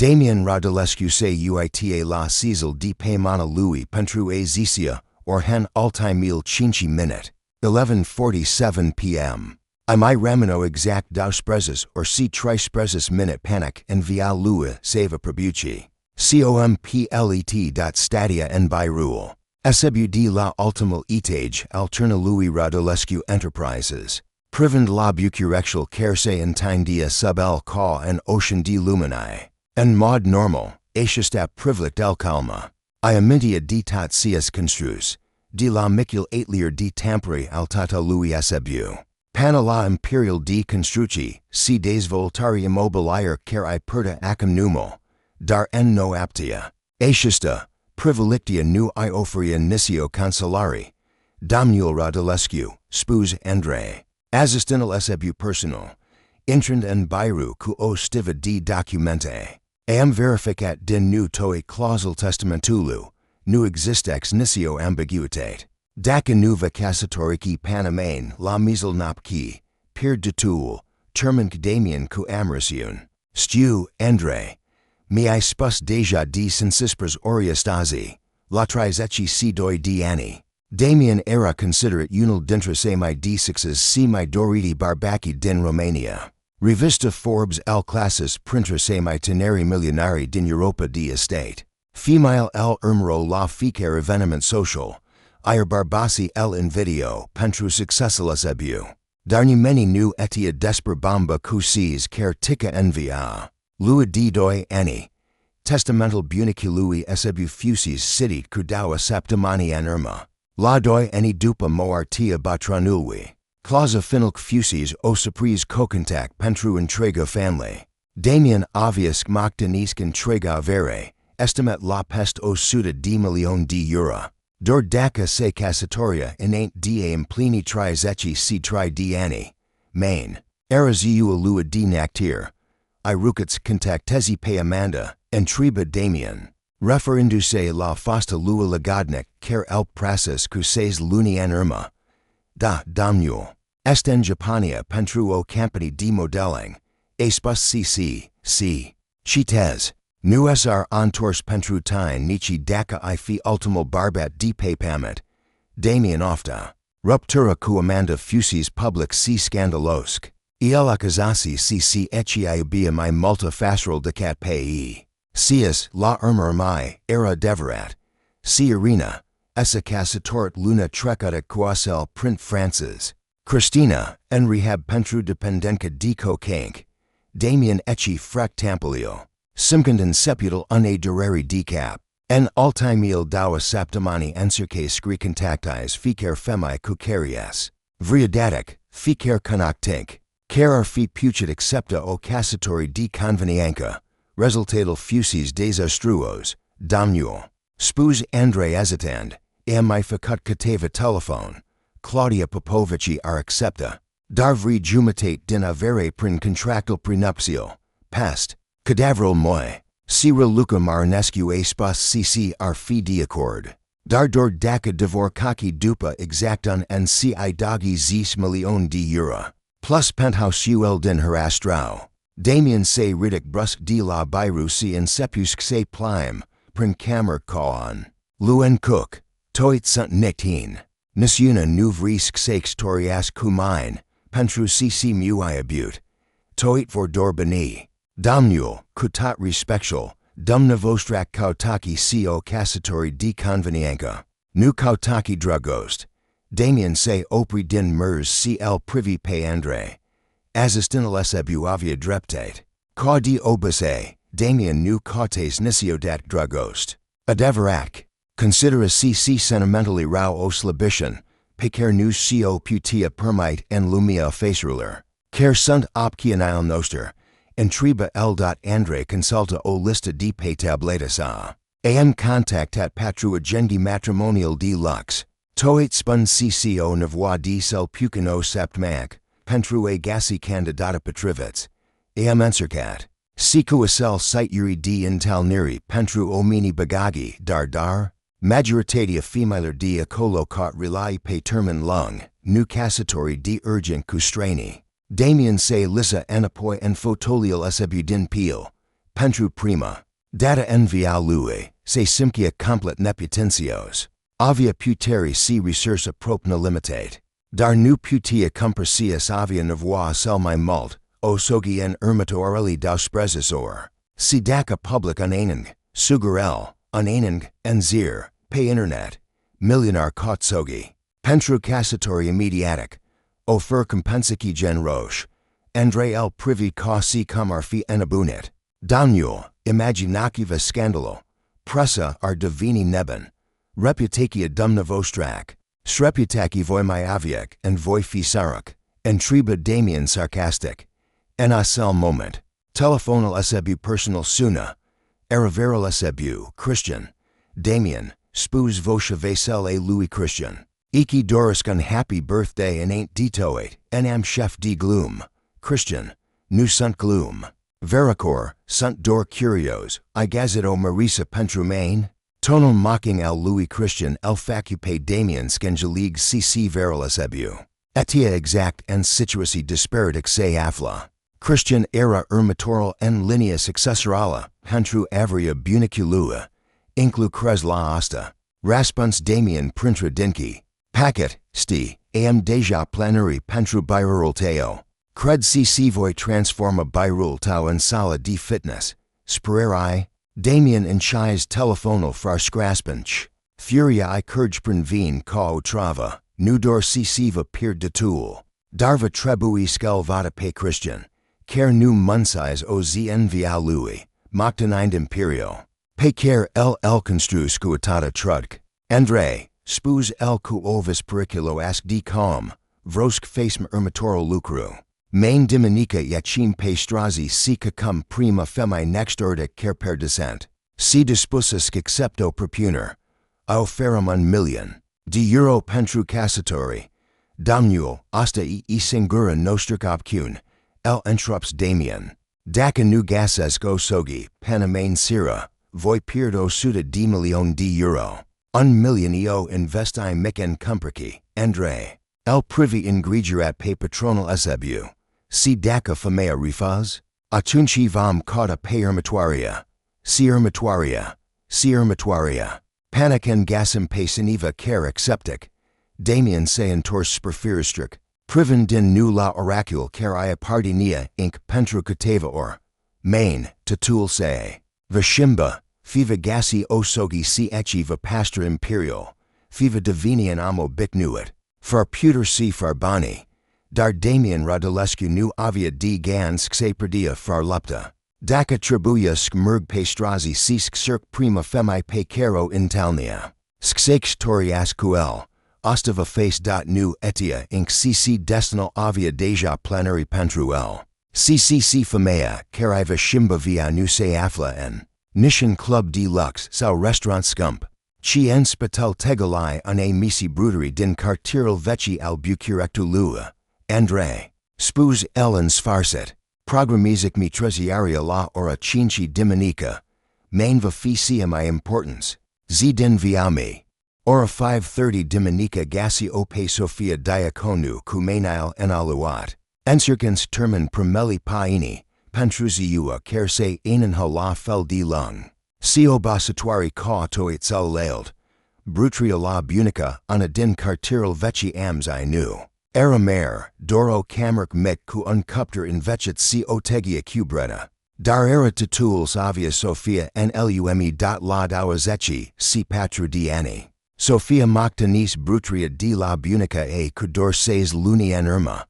Damien Radulescu se uita la Cecil de Paimana Louis pentru a Zisia, or hen ultimil 5 minute, 11:47 p.m. I mai rameno exact dos prezes or si trice prezes minute panic en via lui save a prebuci. Complet. By rule. SBD la ultimal etage alterna Louis Radulescu Enterprises. Privend la bucurexual kerse en time dia sub el ca en ocean de lumini. En mod normal, asiastap privlict el calma. I amintia de tot cias construs. De la micul aitlier de tamperi altata Louis SBU. Pana la imperial de construci, si des voltari immobilier car I perta acum numo. Dar en no aptia. Asiasta, privilictia nu I offeria nisio cancelari. Domnul Radulescu, spus Andre. Assistinal SBU personal. Intrand en biru cu o stiva de documente. Am verificat din nu toi clausal testamentulu. Nu existex nisio ambiguitate. Daca nuva căsătorici panamain la misel napki. Pierd de tool. Terminc Damien cu amrisiun. Stu, Andre. Mi I spus deja de sensispers oriestazi. Latris ecce si doi de anni. Damien era considerat unil dintras mi d6s si mi doriti barbaci din Romania. Revista Forbes L classes printras mi teneri milionari din Europa de estate. Female L ermro la ficere evenement social. Ir barbasi L in video pentru successul SBU. Darni meni nu etia desper bomba cu cis car tica envia. Lui de doi anni. Testamental bunici Louis SBU fusis city cudawa septimani an irma. La doi anni dupa moartia batranului. Clausa finilc fusis o surprise cocontac pentru entrega family. Damien Avius mactenisc entrega avere. Estimat la pest o suda de milion de euro. Dor daca se casatoria inaint de plini tris ecce si tri de anni. Main. Eraziu alua de nactir. Irucats contactezi pe Amanda, entreba Damien. Referinduce la fosta lua lagodnic car el prasis cuses luni an irma. Da, domnul. Est en Japania pentru o campani de modeling. Espus c. Chites. Nu sr entors pentru tine nici daca I fi ultimo barbat de paypament. Damien ofta. Ruptura cu Amanda fusis public si scandalosc. El accusasi si ecce iubia mi multa facial decat pei. Cias la mai era deverat. Si arena. Essa casatorit luna trecuta quasel print Francis. Christina, en rehab pentru dependenca de cocanc. Damien ecce frec tampolio. Simcandin seputal une dureri decap. En ultimil dawa septimani encerque scri contactis ficer femi cucarias. Vriadatic, ficer conoctink. Car fi pucit accepta o cassatori de convenienca. Resultatal fusis desastruos. Domnul. Spus Andre hesitant. Am I facut cateva telephone. Claudia Popovici are accepta. Darvri jumitate din avere prin contractal prenuptial. Pest. Cadavral moi. Sira Luca Marinescu a spus cc ar fi de accord. Dardor daca divorcaki dupa exactun en ci doggy zis milion de euro. Plus penthouse ul din harastrau. Damien se ridic brusque de la biru si en sepusc se plime. Prin camer caon. Luen cook. Toit sunt nictine. Nisuna nuvrisc sex torias cumain. Pentru cc muiabut. Toit for dorbani. Domnul, cutat respectual, dumna vostrak kautaki co cassatori de convenienca. Nu kautaki dragost. Damien se opri din mers cl privi pe Andre. Assistinal SBU avia dreptate. Ca de obise, Damien nu cautes nisiodat dragost. Adeverak. Considera cc sentimentally rau o slabition, pecer nu co putia permite en lumia faceruler. Cer sunt opcianil noster. Entreba L. consulta o lista de pay tabletas a. Am contactat patru agendi matrimonial de lux. Toit spun cco nevoie de cel pucano septmac. Pentru a gasi candidata petrivets. Am encercat. Sicu cel site uri de intalniri pentru omini bagagi dar. Majoritatea femiler de acolo cot relai pe termen lung. Nu cassatori de urgent custrani. Damien se lisa anapoi en fotolial SBU din peel. Pentru prima. Data envia lui, se simcia complet nepotentios. Avea puteri si resursa propna limitate. Dar nu putia compersias avea nevoie sel mai mult, o sogi en ermatorelli dausprezisor. Si daca public unanang, sugerel, unanang, en zir, pe internet. Milionar kotsogi. Pentru căsătorie mediatic. Ofer compensiki gen roche. Andre el privi ca si cum ar fi enabunit. Daniel, imaginativa scandalo. Pressa ar divini neben. Reputatia dumna vostrac. Sreputaki voi mai aviac and voi fi săracă. Entriba Damien sarcastic. En acel moment. Telefonul sebu personal suna. Eraveril sebu, Christian. Damien, spus voce vasel a Louis Christian. Iki doriscan happy birthday and ain't detoate, en am chef de gloom. Christian, nu sunt gloom. Veracor, sunt dor curios, I gazito marisa pentru main. Tonal mocking al Louis Christian el facupe Damien scengelig cc veril sebu. Etia exact en situacy disparatic se afla. Christian era ermatoral en linea successorala, pentru avria buniculua. Inclu crez la asta. Raspuns Damien printra dinki. Packet, sti, am deja planeri pentru birul teo. Cred cc voi transforma birul tau en sala de fitness. Spereri. Damien enchise telefonal far scraspench. Furia I curgpren veen ca o trava. Nudor cc peer de tool. Darva trebui skel vada pe Christian. Care nu munsize o zn via lui. Moctenind imperio. Pe care el constru scuatata trudk. Andre, spus el cu ovis periculo ask de com. Vrosk facem ermatoro lucru. Main Dominica yachim pe strazi si cum prima femi nextordic care per descent. Si dispusas excepto propuner. Au ferum un million. De euro pentru căsători. Domnul, asta e singura nostric opcun. El entrops Damien. Daca nu gases go sogi, panamain sira. Voi pierdo suda de million de euro. Un million eo investi mic en cumperki. Andre. El privi ingregerat pe patronal sebu. Si daca famea refaz? Atunci vam cauda pe ermatuaria. Si ermatuaria. Si ermatuaria. Panican gasum pe siniva care acceptic. Damien se entors preferustric. Priven din nu la oracule care ia pardinia inc pentru cateva or. Main, tatul se. Vashimba, fiva gasi osogi si echiva pastor imperial. Fiva divinian amo bicnuit. Far puter si farbani. Dar Damien Radulescu nu avea de gans xe perdia far lupta. Daca tribuia skmerg pe strazi sisk circ prima femi pe caro intalnia. Sxex toriascuel. Ostava face. Nu etia inc cc destinal avea deja planeri pentruel. Ccc femea cariva shimba via nu se afla en. Nishan club de luxe sau restaurant scump. Chi en spatel tegalai un a misi brutărie din cartierul veci al bucurectu lua. Andre. Spus el sfarset. Programizic mi treziaria la ora cinci dominica. Mainva ficia my importance. Zidin viami. Ora 5:30 dominica gasi ope Sofia diaconu cumenile en aluat. Encercans termen primeli paini. Pantruziua kerse enenha la fel de lung. Sio basatuari ca to itzel lailed. Brutria la bunica ana din cartiril veci ams I knew. Era mer, doro camerc mic cu uncupter invecit si otegia cubreta. Dar era tituls avia Sofia en lume. La dawazeci, si patru diani. Sofia moctanis brutria de la bunica a cudor seis luni en irma.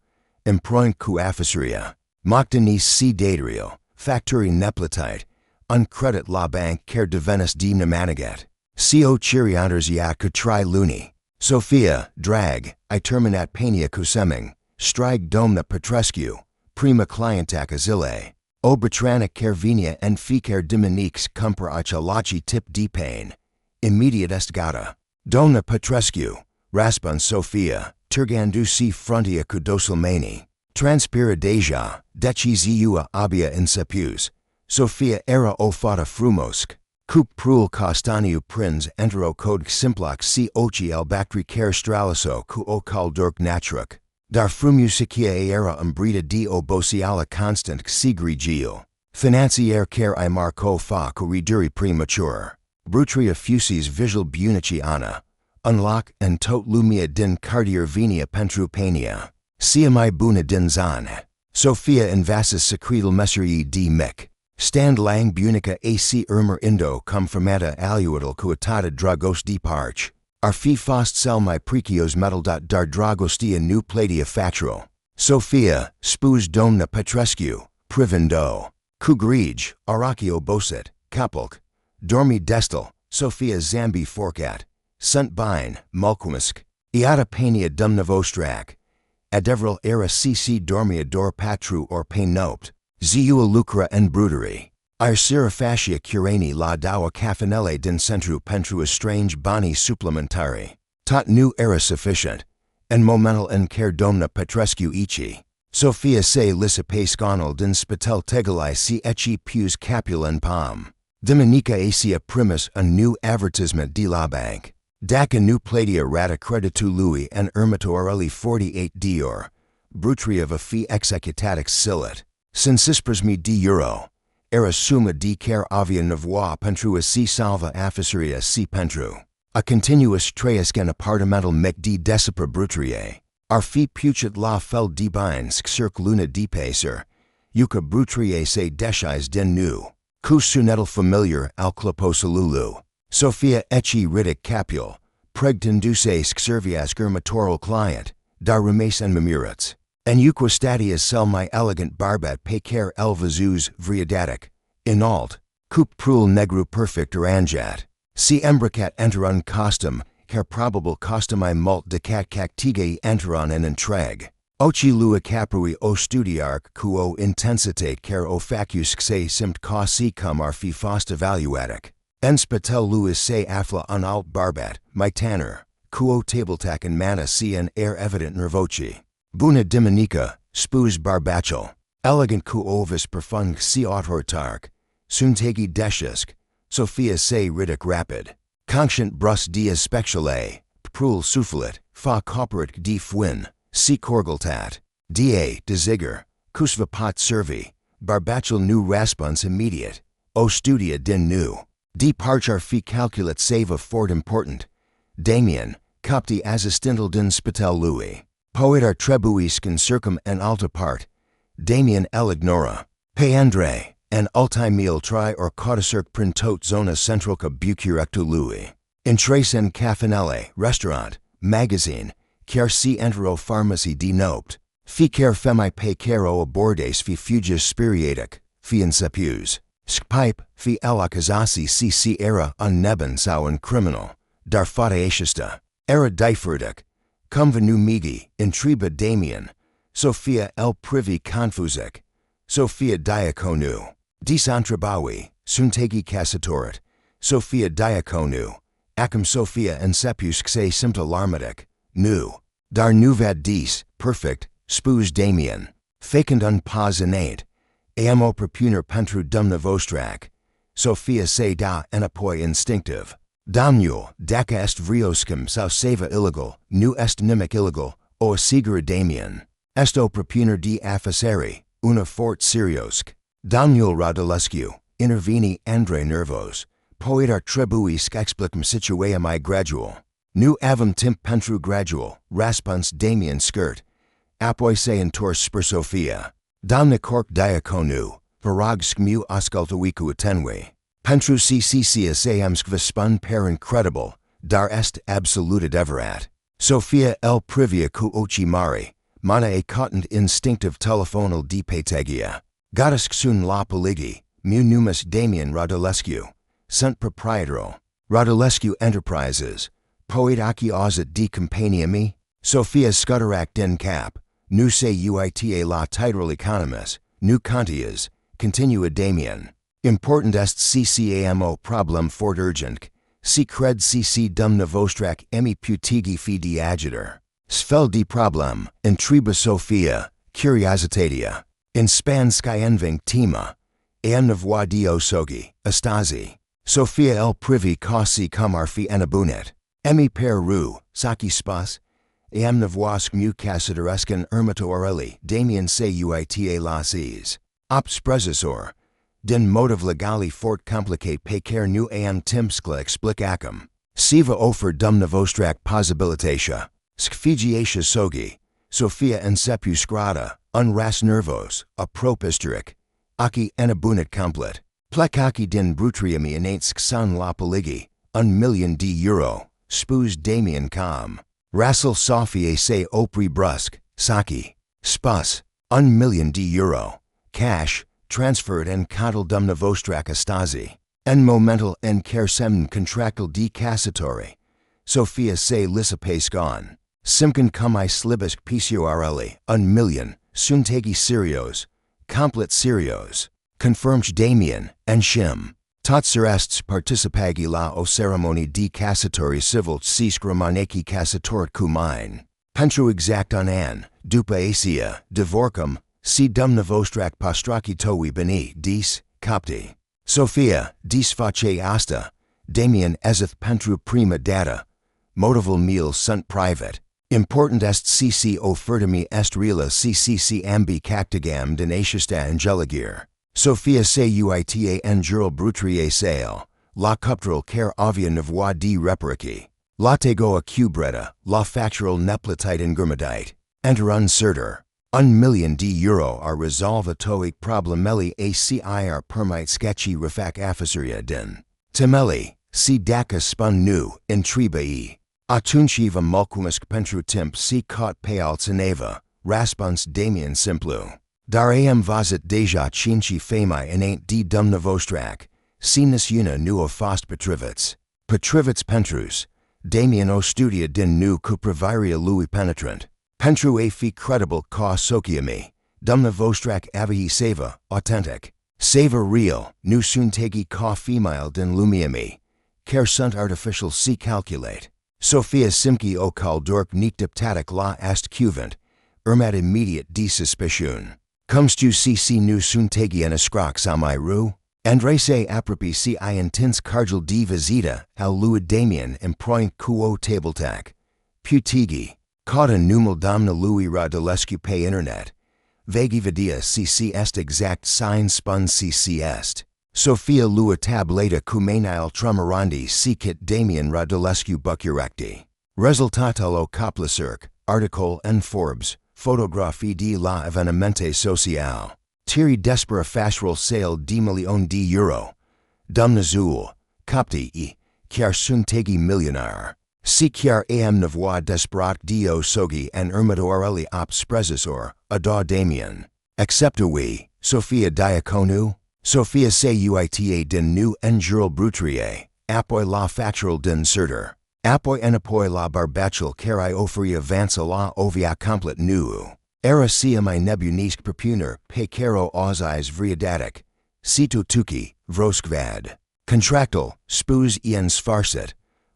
Improint cu afficeria. Moctanis si datrio, facturi neplatite. Uncredit la bank care devenis de nemanagat. Co chirianters ya cutri luni. Sofia, drag, I terminat pania cuseming, strig domna petrescu, prima clientac azile, obratranic carvinia en ficer diminiques cumper achalachi tip de pain, immediate est gata. Domna petrescu, raspon Sofia, turgandu si frontia cudosilmani, transpira deja, deciziua abia insepus, Sofia era o fata frumosk. Cup prul castaniu prins entero code simplax si ochi el bactri care straliso cu o caldurc naturuk. Dar frumusicia era umbrita de obosiala constant sigri geo. Financier care I marco fa corriduri premature. Brutria fusis visual buniciana. Unlock and tot lumia din cardier venia pentrupania. Siamai buna din zan. Sophia invasas secretal messerii d mic. Stand lang bunica ac indo cum formata aluidal coatata dragos d parch. Arfi fost sel my precios metal. Dar dragostia nu platia factro. Sophia, spus domna Petrescu, privendo. Kugrij, Arachio boset, Kapulk. Dormi destal, Sophia Zambi forcat. Sunt bine, mulquimisk. Iata pania dumna vostrak. Adevril era cc dormia dor patru or pain nopt. Ziua lucra en brutărie. Ir sera fascia curani la dawa cafanelle din centru pentru estrange bani supplementari. Tot nu era sufficient. En momental en care domna Petrescu ichi. Sophia se lisipe sconal din spitel tegalai si ecce pius capulen pom. Dominica acia primus a new advertisement de la bank. Daca nu platia rata creditu lui en ermatorelli 48 dior. Brutria va fi executatic silit. Sensispras de euro. Era summa de care avea nevoie pentru si salva afficeria si pentru. A continuous treiscan appartamental mec de decipra brutrie. Ar fi pucit la fel de bines circ luna de pacer. Euca brutrie se deschis den nu. Cus sunetal familiar al cloposalulu. Sophia ecce ridic capul. Pregtenduce servias germatoral client. Dar remes en memurats. En euquistatias sel my elegant barbat pecer elvazuz vriadatic. Inalt. Cup prul negru perfect oranjat. Si embricat enteron costum, car probable costumae mult decat cactigei enteron en entreg. Oci lua caprui o studiarc quo intensitate car o facus se simt ca si cum ar fi fost evaluatic. En spatel luis se afla unalt barbat, my tanner, quo tabletac and mana si en air evident nervoci. Buna diminica, spus barbachel. Elegant quovis profund si autortarc. Suntegi descisk. Sophia se ridic rapid. Conscient brus dias speculae. Prul suffilit. Fa coperic de fuin. Si corgeltat. Da desiger. Cusva pot servi. Barbachel nu raspons immediate. O studia din nu. De parchar fi calculat save fort important. Damien. Copti assistintal din spitel lui. Poetar trebuiscin circum en alta part. Damien el ignora. Peandre. En ultimil tri or cauticirc printot zona centralca bucurectu lui. Entrace en cafanelle, restaurant, magazine, car si entero pharmacy de nopt. Fi car femi pe caro abordes fi fugis spiriatic, fi insepus. Skpipe, fi elakazasi si era un neben sauen criminal. Dar fata aeschista. Era differdic. Cum venu migi, intriba Damien. Sophia el privi confusic. Sophia diaconu. Disantrabawi, suntegi căsătorit. Sophia diaconu. Acum Sophia ensepus xe simpta larmatic. Nu. Dar nuvad dis, perfect, spus Damien. Facent un pas innate. Amo propuner pentru dumna vostrac. Sophia se da enapoi instinctive. Domnul, daca est vrioscum sau seva illegal, nu est nimic illegal, o sigura Damien. Esto propuner de afficeri, una fort seriosc. Domnul Radulescu, interveni andre nervos. Poetar trebuisc explicam situaemi gradual. Nu avem timp pentru gradual, raspons Damien skirt. Apoi se entor spur Sophia. Domna corc diaconu, varag smu ascultavicu attenui. Pentru cccia seam skvispun per incredible, dar est absoluta deverat. Sophia el privia cu ochi mari, mana e cottant instinctive telefonal de petegia. Gotisk sun la poligi, mu numus Damien Radulescu. Sunt proprietaro. Radulescu Enterprises. Poet aki auzit de companiami. Sophia scuterac den cap. Nu se uita la title economis. Nu contias. Continua Damien. Important est ccamo problem fort urgent. Si cred cc dumna vostrac emi putigi fi de adjutor. Svel de problem, intriba Sophia, curiositatia. In span skyenving tema. Am nevoie dio sogi, astasi. Sophia el privi causi cum arfi enabunet. Emi per ru, saki spas. Am nevoie mu căsătorescen ermato oreli, Damien se uita lasis. Opt sprezisor. Den motive legali fort complicate pe care nu am timskla explicacum. Siva offer dum novostrak possibilitatia. Skfigiatia sogi. Sophia ensepu scrata. Unras nervos. A propisteric. Aki enabunit complet. Plekaki din brutriami inatsk san la poligi. $1,000,000 euro. Spoos Damien com. Rassel Sophie se opri brusque. Saki. Spus. $1,000,000 euro. Cash. Transferred en contal dum novostrak astasi. En momental en kersemn contractal de cassatori. Sophia se lissapascon. Simkin kumai slibisk pcorli. $1,000,000. Suntegi Sirios. Complet Sirios. Confirmed Damien, en Shim. Tatserests participagi la o ceremony de cassatori civil cisgramaneki cassatorit kumain. Pentru exact an, dupa asia, divorcum, si dum novostrak postraki towi beni, dis, copti. Sophia, dis face asta, Damien ezeth pentru prima data. Motival meal sunt private. Important est cc ofertami est rela ccc ambi cactigam denatista angeligir. Sophia se uita angel brutrie sale. La cuptral care avia nevoie de reparaci. La tego a cubretta, la factural neplatite ingurmedite. Enter uncerter. $1,000,000 euro are resolvatoic problemeli acir permite sketchy refac afficeria din. Temeli, si daca spun nu, intribai. Atunchiva mulcumusc pentru timp si cot pealtsaneva, raspons Damien simplu. Daream vazit deja cinci famai inant de dum novostrak, sinus una nuo fost petrivits. Petrivits pentrus, Damien o studia din nu cupraviria lui penetrant. Pentru a fi credible ca sociami, dum novostrak avii seva, authentic. Seva real, nu suntegi ca female din lumiami. Care sunt artificial si calculate. Sophia simki o kaldork nictiptatic la est cuvant, ermat immediate de suspicion. Comes tu cc nu suntegi en escroc samai ru? Andrese apropi si I intins cargil de visita, al luid Damien emproint quo tabletac. Putigi, cauda numel domna lui radulescu pe internet. Vagi vidia cc est exact sign spun cc est. Sophia lua tableta cumenile tremorandi sicit Damien radulescu bucuracti. Resultatalo coplacerc, article en Forbes, photographie de la evenemente social. Tiri despera fashral sale $10,000,000 euro. Dumnazul, copti e, chiar suntegi millionar. Si chiar am nevoie desperat dio sogi en ermidorelli op sprezisor, ada Damien. Acceptui, Sophia diaconu? Sophia se uita din nu enjuril brutrie, apoi la factural din certer. Apoi enapoi la barbachel carai oferi avanza la ovia complet nu. Era siamai nebunisc propuner pe caro ozis vriadatic. Situ tuki, vroskvad. Contractal, spus en sfarsit.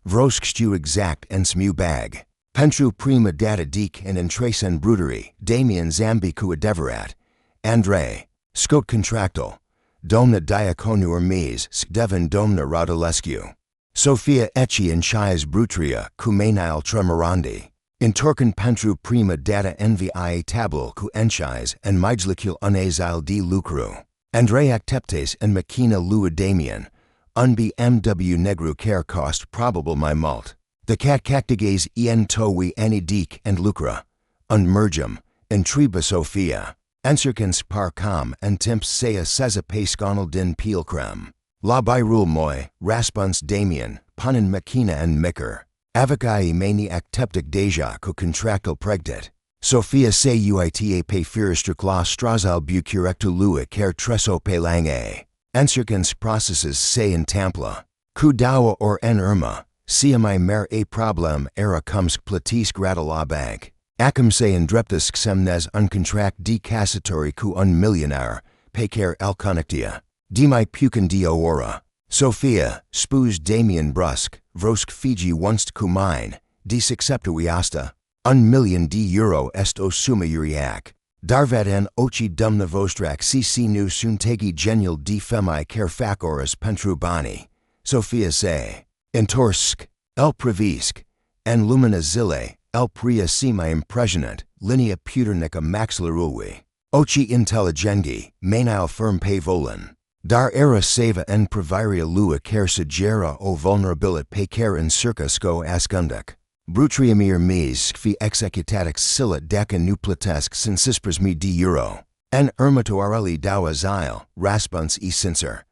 Vroskstu exact en smu bag. Pentru prima data dec en entresen bruteri, Damien zambicu adeverat. Andre. Scot contractal. Domna diaconu ermes skdeven domna radulescu. Sophia ecci in chies brutria cumenile tremorandi. Intorcan pentru prima data envi tablo cu enchis en mijlicul unazile de lucru. Andre acceptes en machina lua Damien. Unbi mw negru care cost probable my mult. The cat cactiges en towi ani dec and lucra. Unmergem, en triba Sophia. Encercans par com en temps sea seza pesconal din pilcrem. La birul moi, raspons Damien, punin machina en micker. Avacai mani acteptic deja co contractal pregdit. Sophia se uita pe firistruk la strazal bucurectu lua care treso pe lange. Encercans processes se in tampla. Cu dawa or en irma, siamai mer a problem era comes platis gratala bank. Acum se indreptus xemnes uncontract de cassatori cu $1,000,000, pe care alconnectia. Demai pucan de ora. Sophia, spus Damien brusque, vrosk Fiji onst cumain, dis acceptui asta. $1,000,000 euro est o summa uriac. Darvad en ochi dum novostrak cc nu suntegi genial de femi care facoris pentru bani. Sophia se. Entorsk, el previsc, en lumina zile, el pria sima impressionant, linea puternica maxilarui. Ochi intelligengi, manile firm pe volan. Dar era seva en proviria lua care segera o vulnerabilit pecar in circa sco ascundic. Brutriamir mes fi executatex silit deca nuplatesc sinsispras me de euro. En ermatoareli dawa zile, raspuns e sincer.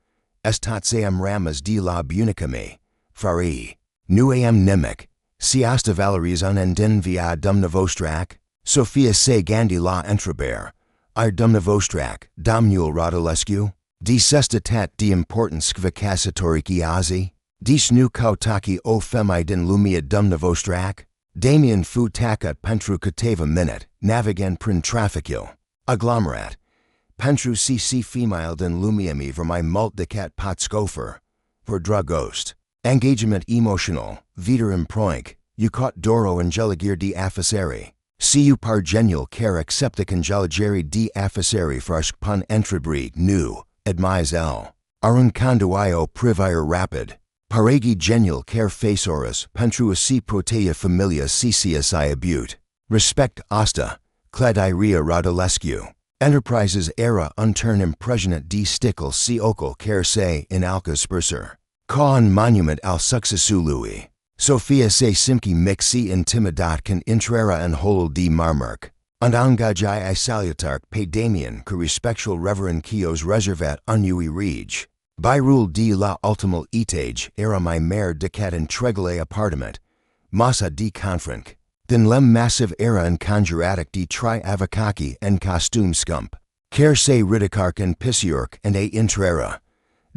Estatseam ramas de la bunicame. Fari. Nuam nimic. Siasta valeries unendin via dumnavostrak. Sophia se gandi la entraber. Ir dumnavostrak, domnul rodolescu. De sestatat de importance kvacasatoric iazi. Dis nu kautaki o femidin lumia dumnavostrak. Damien fu takat pentru cateva minute, navigan prin traficil. Agglomerat. Pentru cc female den lumiami ver my mult decat potscofer. Ver dragost. Engagement emotional, viter improink, ucot doro angeligir de afficeri. Cu par genial care acceptic angeligeri de afficeri farsk pun entribri nu, admise l. Arun conduio privire rapid. Paregi genial care faceorus pentru si protea familia cci abute. Respect asta, cladiria rodolescu. Enterprises era untern impregnant de stickle si ocal care se in alca sperser. Con monument al successului. Sophia se simki mixi intimidat can intrera en holul de marmerk. Und angajai I salutark pe Damien que respectual reverend kios reservat unui rege. By rule de la ultimal etage era my mare decat entregale appartement. Massa de confrank. Den lem massive era en conjuratic de tri avacaki en costume scump. Care se ridicark en pisiork and a intrera.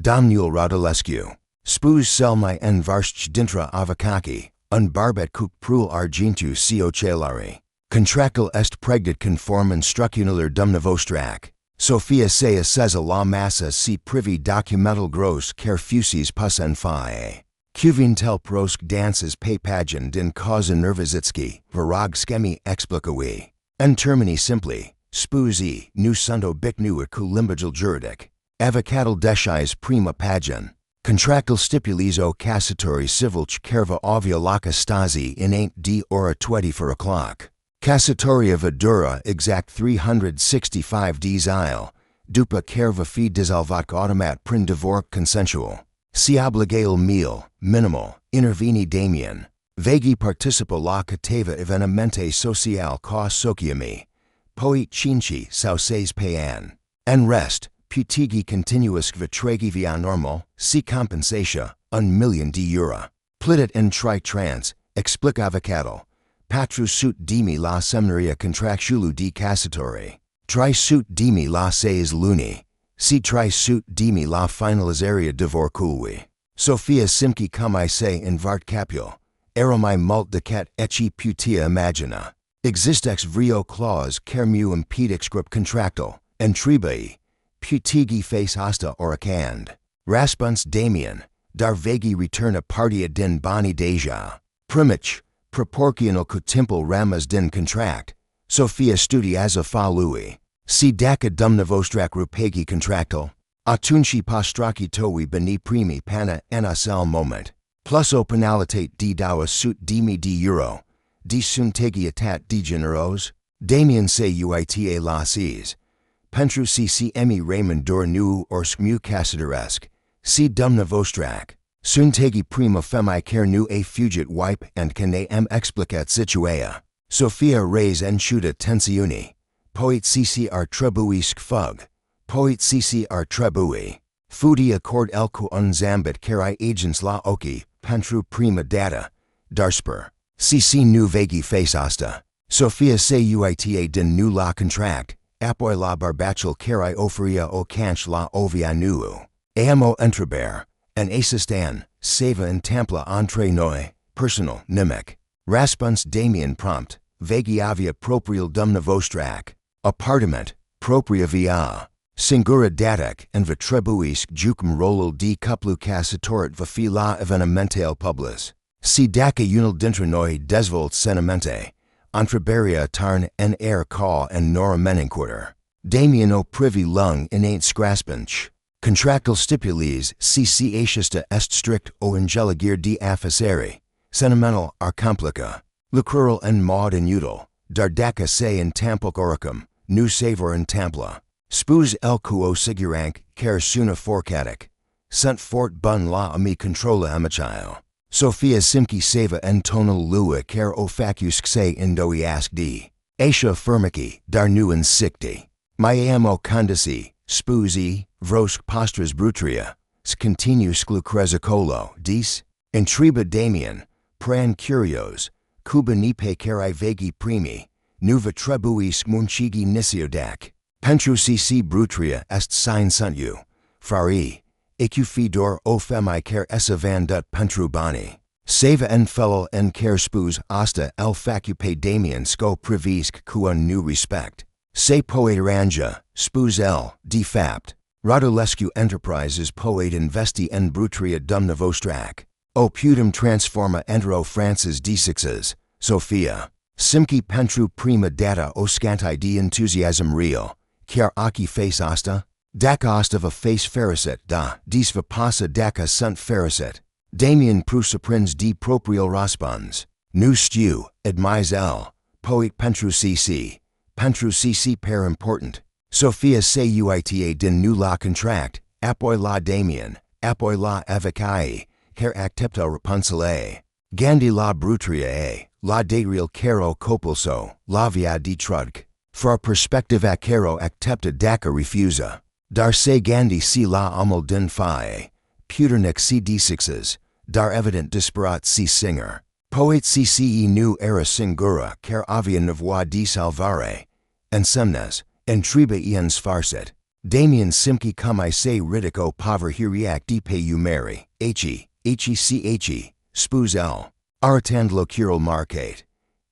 Domnul rodolescu. Spus selmi en varsch dintra avacaki, un barbet cup prul argentu co celari. Contractil est pregnant conform instructunaler dumnavostrak. Sophia se asseza la massa si privi documental gross care fusis pus en fae. Cuvintel prosk dances pe pageant in causa nervizitski, virag skemi explicavi. En termini simply, spusi, nu sundo bic nu cu limbagil juridic. Avocadal deschis prima pageant. Contractil stipules o cassatori civilch kerva ovia laca stasi in ain't d ora 24 o'clock. Cassatoria vidura exact 365 d zile. Dupa kerva fi disalvat automat prin divorc consensual. Si obligail meal, minimal, interveni Damien. Vegi participo la cateva evenamente social ca sociami. Poet chinchi sauces payan. En rest. Putigi continuus vitregi via normal, si compensatia, €1,000,000 de euro. Plitit en tri trans, explic avocado. Patru sut dimi la seminaria contractulu de cassatori. Tri sut dimi la seis luni. Si tri sut dimi la finalizaria divorcului. Sophia simki cum se in vart capul. Eromai mult decat ecce putia imagina. Existex vrio clause kermu impedix script contractal, en tribai. Putigi face asta oracand. Raspuns Damien, dar vegi returna partia din boni deja. Primich, proporcional cotimpel ramas din contract. Sophia studiaza fa lui. Si daca dumnavostrak rupegi contractal. Atunci postraki towi beni primi pana nasal moment. Plus o penalitate di dawa sut dimi de euro. Di suntegi atat de generos. Damien se uita lasis. Pentru cc emi Raymond dor nu or smu cassadoresque. Si dumnavostrak. Suntegi prima femi care nu a fugit wipe and cane m explicat situa. Sophia res en chuta tensiuni. Poet cc ar trebui skfug. Poet cc ar trebui. Fudi accord elku unzambit carai agents la oki, pentru prima data. Darsper. Cc nu vegi face asta. Sophia se uita din nu la contract. Apoi la barbachel carai oferia o canch la ovia nuu. Amo entreber. En assistan, seva in templa entre noi, personal, nimic. Raspuns Damien prompt, vegi avia proprial dumnavostrak. Appartement, propria via. Singura datic en vitrebuisc jucum rolul de cuplu cassatorit vafi la evenementale publis. Si daca unil dintra noi desvolt senimente. Entreberia tarn en air ca en nora meninquarter. Damien o privi lung in ain't scraspinch. Contractal stipules cc aciasta est strict o ingeligir de afficere. Sentimental ar complica. Lucrural en maud in udal. Dardaca se in tampok oricum. Nu savor in tampla. Spoos el kuo sigurank, ker suna forkatic. Sunt fort bun la ami controla amachio. Sophia simki seva en tonal lua ker o facus xe indoi ask d. Asia firmiki, darnuan sikti. Miamo condisi, spoozi, vrosk postras brutria. Continue sclucrezicolo, dis. Intriba Damien, pran curios. Cuba nipe carai vegi primi. Nuva trebuis munchigi nisiodac. Pentru cc brutria est sign suntu. Frari. Icu fidor o femi ker essa van dut pentru bani. Seva en fellow en ker spoos asta el facupe Damien sco privisque cuan new respect. Se poeteranja, spoos el, defapt. Radulescu Enterprises poet investi en brutria dum novostrac. O putum transforma entero Francis d6s, Sophia. Simki pentru prima data o scanti de enthusiasm real. Chiar aki face asta? Daca asta va face feriset da, dis va passa daca sunt feriset. Damien prusaprins de proprio raspons. Nu stew, admise l. Poet pentru cc. Pentru cc per important. Sophia se uita din nu la contract, apoi la Damien, apoi la avacai, ker accepta rapunzele. Gandhi la brutria la dereal caro copulso, la via de trudc. Fra perspective caro accepta daca refusa. Dar se Gandhi si la amul din fae. Puternik si d6s, dar evident disparat si singer. Poet cce nu era singura ker avia nevoie di salvare. En semnes. Entriba ians farset. Damien simki come se ridico pover hiriac de pe umeri, heci, spoos l. Aratand locural marcate.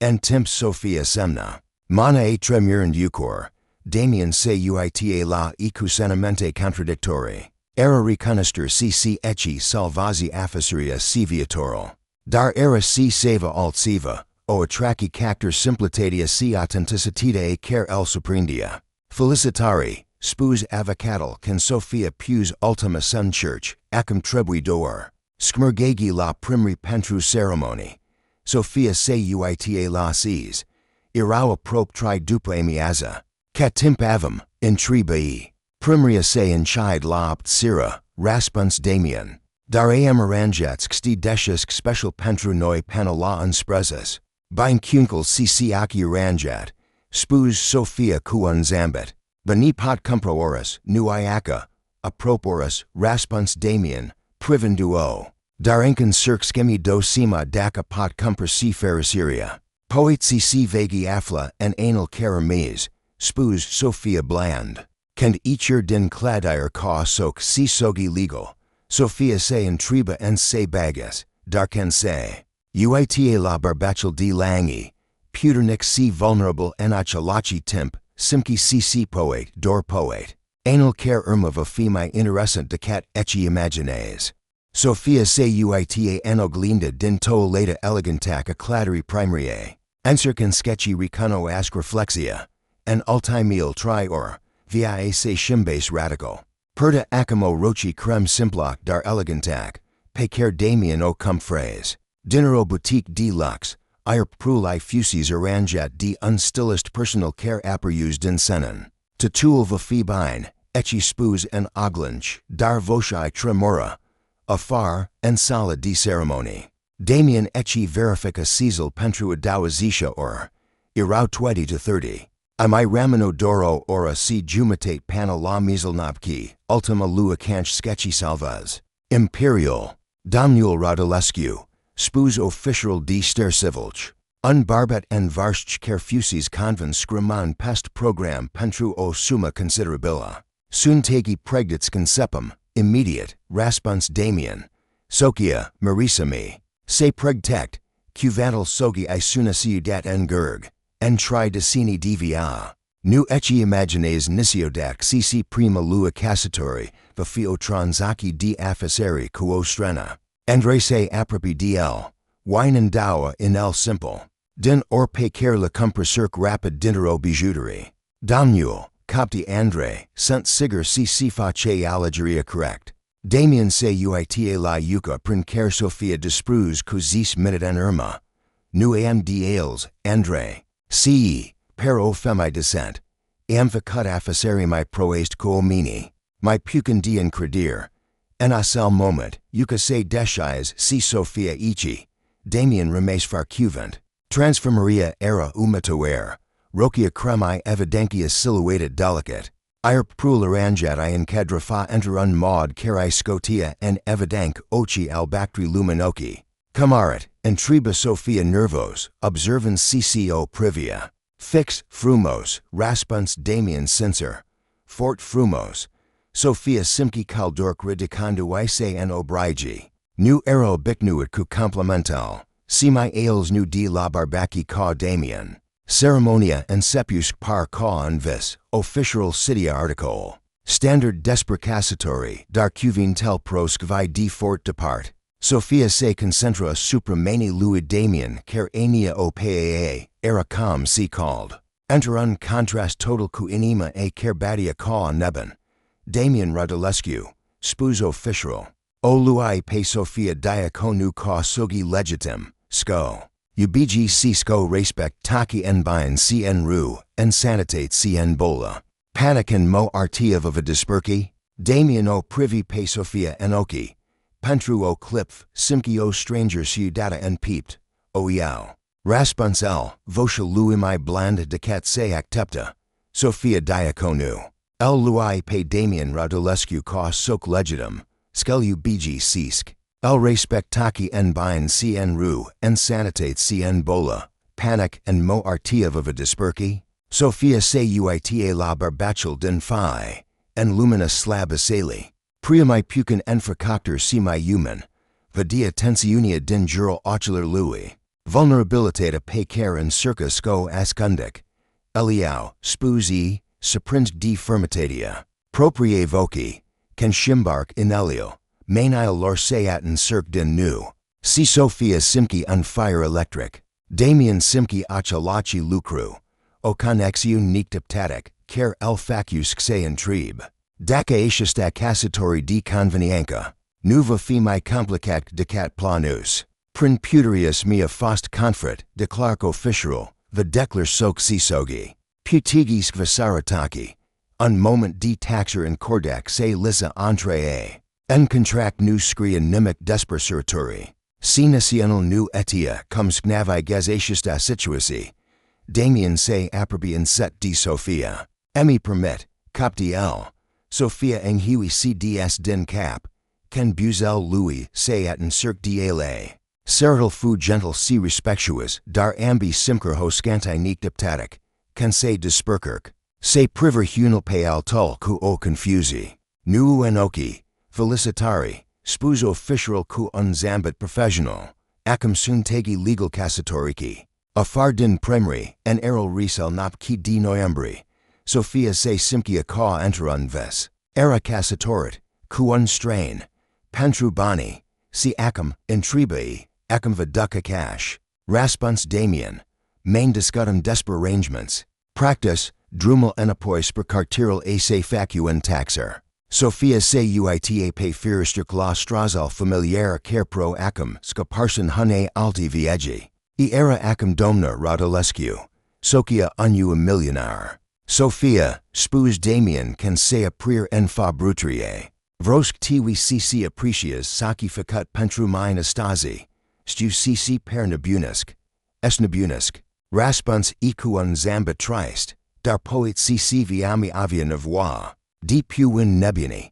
En timp Sophia semna. Mana e tremurand ucor. Damien se uita la ecusenamente contradictori. Era reconister cc ecci salvazi afficeria civiatoral. Dar era si seva alt siva, o atraci cactor simplitatia si authenticitatea ker el suprindia. Felicitari, spoos avocatal can Sophia pews ultima sun church, acum trebui dor. Skmergagi la primri pentru ceremony. Sophia se uita la sees. Irawa prop tri duple miaza. Catimp avum, intribai. Primria se enchide la opt sira, raspuns Damien. Daream aranjats xti deshisk special pentru noi pana la unsprezas. Bine cuncal cc aki aranjat. Spoos Sophia kuan zambit. Bani pot comproorus, nu iaka. Aproporus, raspuns Damien, priven duo. Darenkan circ skemi do sima daca pot comper si fericiria. Poet cc vegi afla en anal karames. Spoos Sophia bland. Kend eacher din cladire ka sok si sogi legal. Sophia se intriba en se bagas, darken se. Uita la barbachel de langi. Puternik si vulnerable en achalachi timp, simki cc poet, dor poet. Anal care irma va femi interessant decat ecci imagines. Sophia se uita enoglinda din to leda elegantac a claderi primarie. Encercan sketchy recono ask reflexia. En ultimil tri or, via se shimbase radical. Perda acamo rochi creme simploc dar elegantac. Pecer Damien o cum phrase. Dinero boutique deluxe. Ir pruli fusis aranjat de unstillest personal care apperused in senon. Tatul vafibine, ecci spoos en oglinch, dar voshai tremora. Afar, en sala de ceremony. Damien ecci verifica caesal pentru adawazisha or. Irau 20 to 30. Ami ramino doro ora si jumatate pana la mizelnapki, ultima lua canch sketchy salvas. Imperial. Domnul Radulescu. Spoos official de ster civilch. Unbarbet en varsch kerfusis convent scriman pest program pentru o summa considerabila. Suntegi pregdits concepum, immediate, raspuns Damien. Socia, marisami. Se pregtect, cuvantal sogi isuna ciudat en gerg. En tri decini dva. Nu ecci imagines nisiodac cc prima lua cassatori, vafio transaci di afficeri quo strena. Andrese apropi dl. Winen dawa in el simple. Din or pecer la compressirc rapid dinero bijouterie. Domnul, copti Andre, sunt sigur cc face allegeria correct. Damien se uita la yuca princer Sophia disprus cusis minute en irma. Nu am de ales, Andre. Ce, per o femi descent. Amficut afficeri my proest coomini, my pucandian credir, en acel moment, eucase deschis si Sophia ichi, Damien remes farcuvent, transformaria era umatoer, rocia cremi evidentia silhouetted delicate, ir pruleranjati in cadrafa enter un maud cari scotia en evidenc ochi albactri luminoci, camaret, and triba Sophia nervos, observans cco privia. Fix, frumos, raspuns Damien censor, fort frumos, Sophia simci caldorc ridiconduise en obrigi, nu ero bicnuit cu complemental, si my ales nu di la barbaci ca Damien, ceremonia and sepusc par ca en vis, official citia article, standard desprecasatori, dar cuvin tel prosc vi di fort depart, Sophia se concentra supramani lui Damien car ania o paa, era com si called. Enter un contrast total cu inima a carbatia ca neben. Damien Radulescu, spuso official. O lui pe Sophia diaconu ca sogi legitim, sco. Ubg si sco respect taki en bien si en ru, en sanitate si en bola. Panican mo artia of a disperki. Damien o privi pe Sophia en oki. Pentru o clipf, simci o stranger ciudata en peeped, o iau. Raspons el, vocia lui mi bland decat se actepta. Sophia diaconu. El lui pe Damien Radulescu ca soc legitim, scelu bg cisc. El respectaki en bien si en ru, en sanitate si en bola, panic en mo artiv of a disperki. Sophia se uita la barbachel den phi, en lumina slab asali. Pria mi pucan enfracoctor si mi human, vadia tensiunia din juro ocular lui, vulnerabilitata pe care en circa sco ascundic, eliau, spusi, suprint di firmitatia, proprie voci, can shimbark in elio, mainail lorseatin circ din nu, si Sophia simci un fire electric, Damien simci achalachi lucru, o connexiu nictiptatic, care el facus xean trib. Daca aciasta cassitori di convenienca, nuva femi complicat decat planus, prin puterius mea fost confrit, declarc official, videclar soc si sogi, putigis kvasarataki, un moment di taxer in cordac se lissa entree, en contract nu scria nimic despersuraturi, si nacional nu etia cum scnavi gez aciasta situaci, Damien se aprobi in set di Sophia, emi permit, cap di el, Sophia en hiwi cds din cap, ken buzel lui se atin circ diale, serital fu gentle si respectuous, dar ambi simker ho scanti nictiptatic, ken se disperkirk, se priver hunil pe altul cu o confusi, nu enoki, felicitari, spuso official cu un zambit professional, acum suntegi legal cassatoriki, afar din premri, en erol resel nap ki di noembri, Sophia se simcia ca enter un ves, era cassatorit, cu un strain, pentru bani, si acum, intribii, acum viduca cash, raspuns Damien, main discutum desperangements, practice, drumel enopois per cartiral a se facuen taxer. Sophia se uita pe firister la strazal familiar care pro acum scaparson hune alti viegi, e era acum domna Radulescu, socia unu milionar. Sophia, spus Damien can se aprir en fa brutărie. Vrosc tiwi cc aprecias saki facut pentru mine astasi, stu cc per nebunusc, es nebunusc, raspuns ecu un zamba trist, dar poet cc viami avia nevoie, di puin nebuni,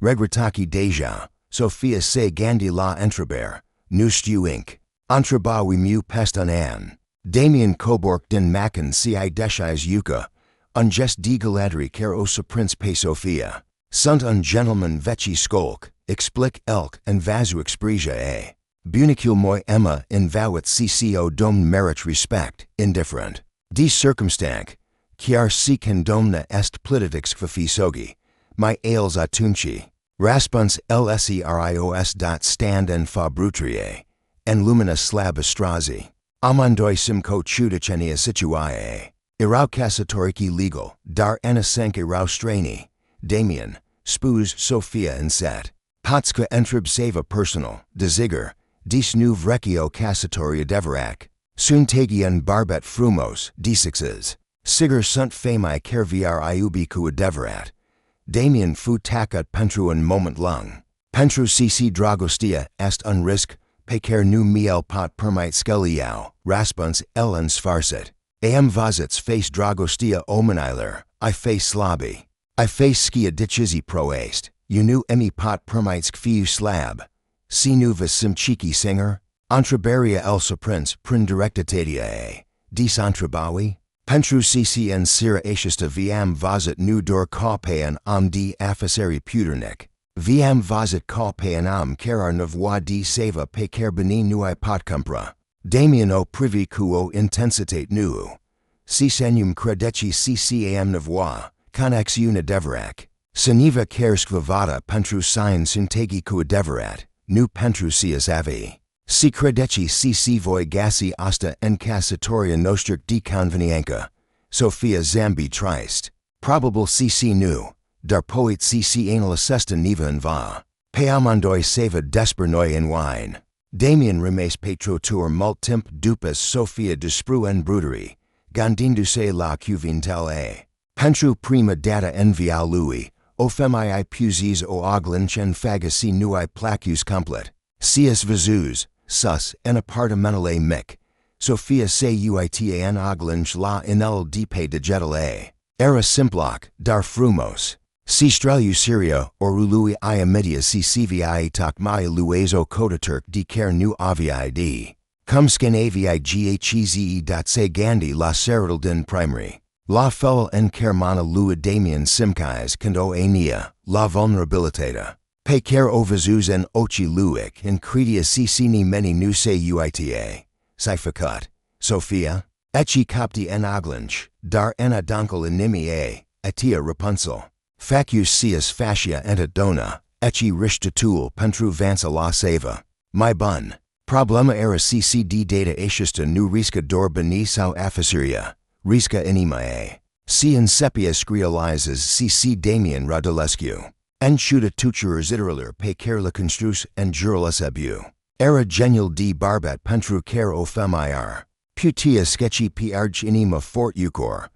regretaki deja, Sophia se gandi la entreber, nu stu inc, entreba we mu pest un an, Damien cobork din macken si I deschis yuca, ungest di galadri care osa prince pe Sophia, sunt un gentleman veci skolk, explic elk and vasu expresia a. Bunicul moi emma in vawet cco dom merit respect, indifferent. Di circumstanc, chiar si condomna est plititix fafisogi, my ales atunci, raspuns lserios dot stand en fa brutrie, en lumina slab astrazi, amandoi simco chudicenia situae. Irau cassatorici legal, dar anasenke rau straini, Damien, spus Sophia and set. Patska entrib seva personal, desiger, dis nu vrecchio cassatoria deverac, suntegi un barbet frumos, d6s. Sigur sunt fami care iubi cu adevărat. Damien fu tacat pentru un moment lung. Pentru cc dragostea est un risc, pe care nu miel pot permite sceliau, răspuns el în sfârșit. Am văzut face dragostea omeniler, I face slabi. I face skia decizi proest, nu emi pot permite fiu slab. Si nu vă simchichi singer, entrebaria el suprinț prin directitatea dis entrebaui. Pentru cc în sira acesta viam văzut nu dor ca pe an am de afaceri puternic. Viam văzut ca pe an am care nevoie de seva pe care bani nu I pot compra. Damien o privi cu o intensitate nu. Si senum credeci cc am nevoie, conex un adevărac. Seniva care vada pentru sign sintegi cu adevărat, nu pentru sias avi. Si credeci cc voi gasi asta en căsătoria noastră de conveniență. Sofia zambi trist. Probable cc nu, dar poet cc anal sesta neva en va. Pe amandoi seva desper noi en wine. Damien remes petro tour mult timp dupas Sofia despru en brutărie, gandindu-se la cuvintel a. Pentru prima data en via lui, o femei puzies o oglinch en fagasi nui placus complet. Sias vizuz, sus en apartamentale mic. Sofia se uita en oglinch la inel dipe digital a. Era simploc, dar frumos. Si strelu Syria or lui iamidia si cvi tokmai luezo kodaturk di care nu avid. Cum skenavi gheze dot se gandhi la serital din primary. La fel en kermana lui Damien simkais kando ania, la vulnerabilitata. Pe care o vizuz en ochi luik en credia cc meni nu se uita. Sifacut. Sophia. Echi copti en oglinch, dar en adonkel inimi atia rapunzel. Facus sias fascia entadona, echi rishtatul pentru vansa la seva. My bun. Problema era ccd data ashista nu riska dor bani sau afasiria. Riska inima a. Si in sepia scrializes cc Damien Radulescu. En shuta tuturers iteraler pe care la construs en jurlas abu. Era genial d barbat pentru care o femir. Putia sketchy prg inima fort ucor.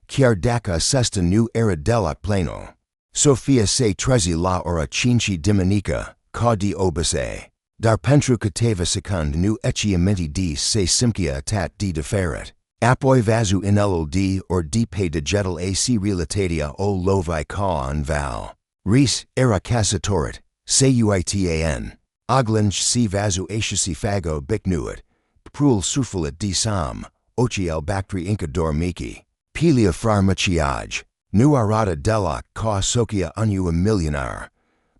Chiar daca sesta nu era delac plano. Sofia se trezi la ora cinci dominica, ca di obase. Dar pentru cateva secund nu ecci amenti dis se simcia tat di deferet. Apoi vazu inelul d or di pe digital ac relatatia o lovi ca en val. Ris era căsătorit, se uitan. Oglinch si vazu asiasi fago bicnuit. Prul sufulit di sam, ochiel bactri inca dormiki. Pelia farmaciaj. Nu arata delac ca socia unu milionar.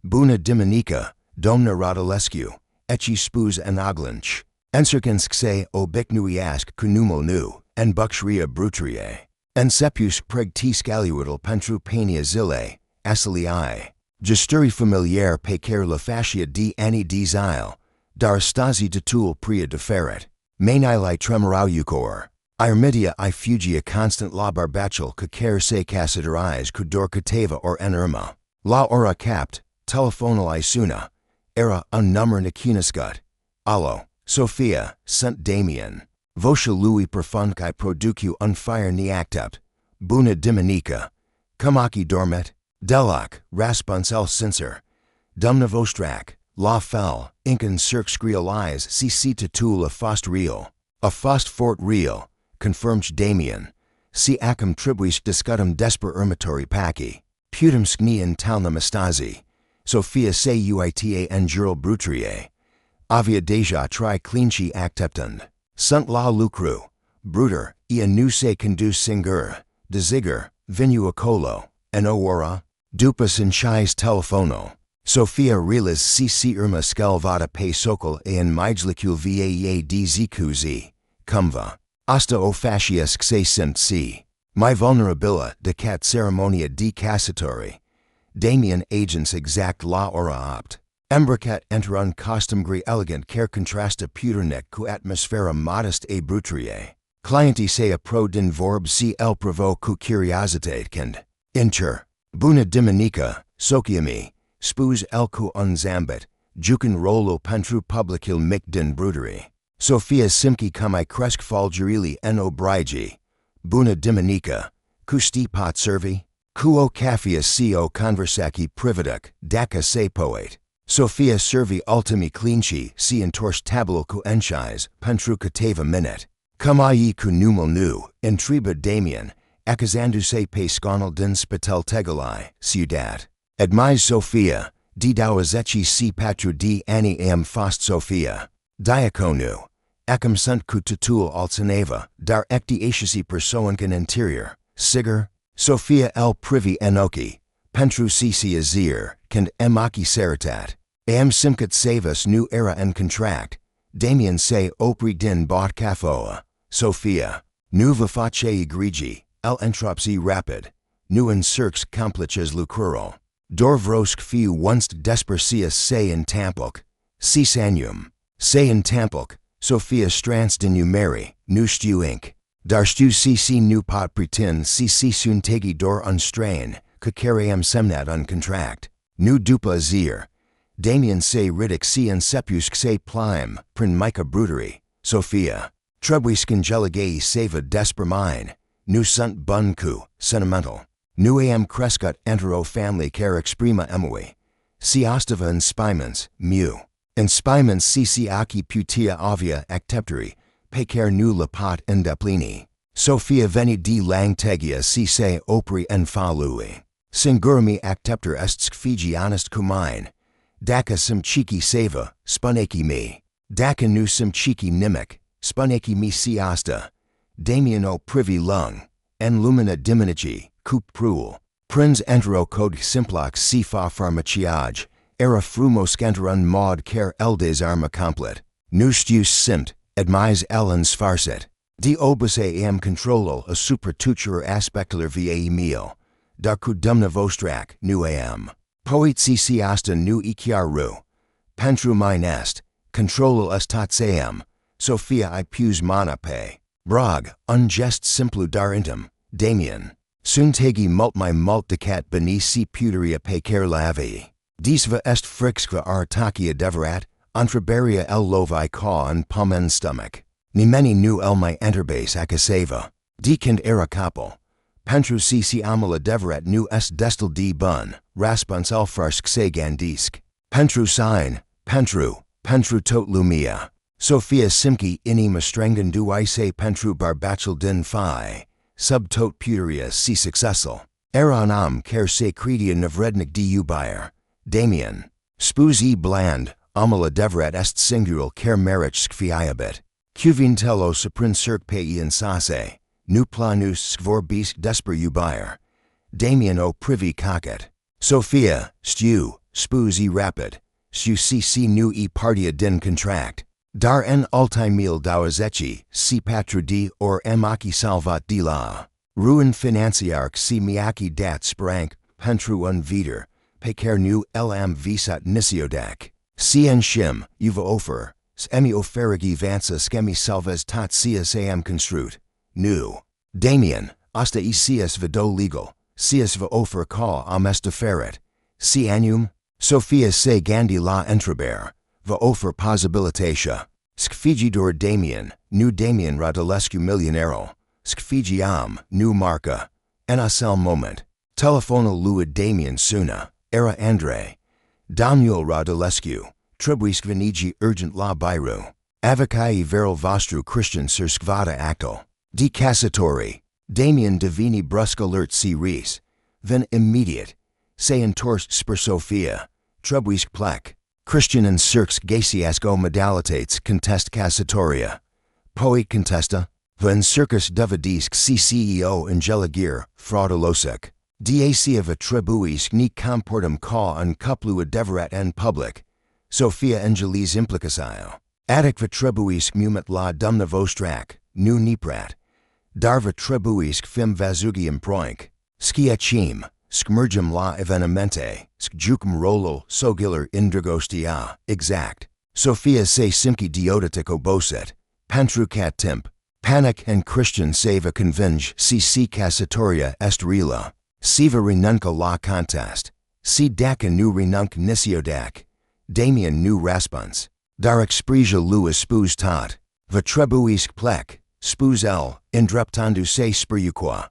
Buna dominica, domna Radulescu, ecci spuz en oglinch. Encercansk se o bicnuiasc cunumul nu, en buxria brutărie. En sepus preg t scaluidal pentru pania zile, asilii. Gesturi familiar pe care la fascia di ani di zile, dar stasi tutul pria deferet. Mainili tremorau ucor. Irmidia I fugia constant la barbachel que care se căsătorise cu dor cateva or en irma. La ora capt, telefonal suna. Era un nummer nacuniscut. Allo, Sophia, sunt Damien. Voce lui profund kai producu un fire ni actept. Buna dominica. Kumaki dormet. Delac, rasponsel sincer. Dumna vostrac, la fel, incan circ scrialize cc tutul a fost real. A fost fort real. Confirms Damien. Si acum tribuis discutum desper ermatori paci. Putum sknian talnum estasi. Sophia se uita en jural brutărie. Avea deja tri clinci acteptund. Sunt la lucru. Bruter, ia nu se condus singur. Desigur, vinu acolo. En ora. Dupas in chais telefono. Sophia relis cc irma skelvata pe sokol en mijlicul vaea dzkuzi. Cumva. Asta o fasciesc se sint si. My vulnerabilia de cat ceremonia de căsătorie. Damien agents exact la ora opt. Embracat enter un costumgri elegant care contrasta puternic cu atmosfera modest e brutărie. Clienti se pro din vorb si el provo cu curiositate kind. Inter. Buna dominica, sociami, spuz el cu un zambit, jucan rolo pentru publicil mic din brutărie. Sophia simki cum I cresc falgerili en obrigi. Buna Dominica, Kusti pot servi, Kuo kafia co conversaki privaduc, Daka se poet. Sophia servi ultimi clinci, si entorst tablo ku enchis, Pentru cateva minute. Kamayi ku numal nu, Intriba Damien, Akazandu se pesconal din spitel tegalai, Ciudad. Admise Sophia, di dawazechi si patru di ani am fost Sophia. Diakonu. Akam sunt ku tutul altsaneva, dar ekti ashisi persoankan interior, Sigur. Sophia el privi enoki, Pentru sisi azir, kand emaki seratat. Am simkat savus nu era en contract. Damien se opri din bot kafoa. Sophia. Nu viface egrigi, el entropsi rapid. Nu en cirx complices lucruro. Dorvrosk fiu wunst despercius se in tampuk. Si sanium. Se in tampuk, Sophia stransden u mary, nu stu inc. Dar stu si nu pot pretin si sun tegi dor unstrain, am semnat uncontract. Nu dupa azir. Damien se ridic si en sepusk se plime, prin mica brutărie. Sophia. Trebwisken geligei seva desper mine. Nu sunt bun ku, sentimental. Nu am crescut entero family care exprima emoi. Si ostava inspimens, mu. Inspimens si aki putia avea actepteri, pecer nu lapat endeplini. Sophia veni di lang tegia si se opri en fa lui. Singurami actepter est fiji honest kumine. Daka simchiki seva, spuneki me. Daka nu simchiki nimic, spuneki me si asta. Damien o privi lung, en lumina diminici, coup prul. Prins entero code simplox si fa pharmaciage, era frumoscenteron maud care eldes arma complet. Nu stius simt, admise elens farset. Di obus am controlul a supratuture aspectular va meal. Dar dumna vostrak, nu am. Poet si asta nu ikiaru. Pentru mine est, controlul estat seam. Sophia I pus mana pe. Brag, ungest simplu dar intim, Damien. Suntegi mult my mult decat beni si puteria pecer lavi. Disva est frixqua artakia deverat, entreberia el lovi ca and pomen stomach. Nimeni nu el my enterbase acaseva. Decant era capel. Pentru si amala deverat nu est destel di bun, raspons el farsk se gandisk. Pentru sign, Pentru tot lumia. Sophia simki ini mastrengan du I se Pentru barbachel din phi. Sub tot puteria si successel. Eran am care se credia navrednik du buyer. Damien. Spuz e bland, amala deverat est singural care marich skfiabit. Cuvintello suprin circ pei in sase. Nu planus skvor bis desper u buyer. Damien o privi cocket. Sophia, stu, spuz e rapid. Su si nu e partia din contract. Dar en ultimil dawazechi, si patru di or emaki salvat di la. Ruin financiarch si miaki dat sprank, Pentru un viter, pecer nu lam visat nisiodak. Si en shim, uva ofer, semi oferigi vansa skemi salves tot sias am construt. Nu. Damien, asta e sias vido legal, sias va ofer ca am estaferit. Si anum, Sophia se gandi la entreber, va ofer possibilitatia. Skfigidor Damien, nu Damien radulescu milionarul. Skfigiam, nu marca. Enasel moment. Telefonul luid Damien suna, era Andre. Daniel radulescu, tribuisc venigi urgent la biru. Avacai veril vostru Christian sur skvada actal. Di cacciatori. Damien divini brusque alert si res. Ven immediate. Se entorst sper Sophia. Tribuisc plec. Christian and cirx gaciasco modalitates contest cassatoria. Poet contesta. Van circus duvadisc si CEO ingeligir, fraudulosic. Daciava tribuisc ni comportum ca un couplua deverat en public. Sophia angelis implicacile. Adicva tribuisc mumet la dumna vostrac, nu niprat. Darva tribuisc fim vazugium proinc. Sciacim. Skmergem la evenamente, skjucum rolo sogiller indrigostia, exact. Sophia se simki diodatico boset, Pentru cat timp, panic and Christian save a convinge si cassatoria est rela, siva renunca la contest, si daca nu renunc nisiodac, Damien nu raspons, dar expresia luis spuz tot, va trebuisc plec, Spuz L, indreptandu se sperjuqua.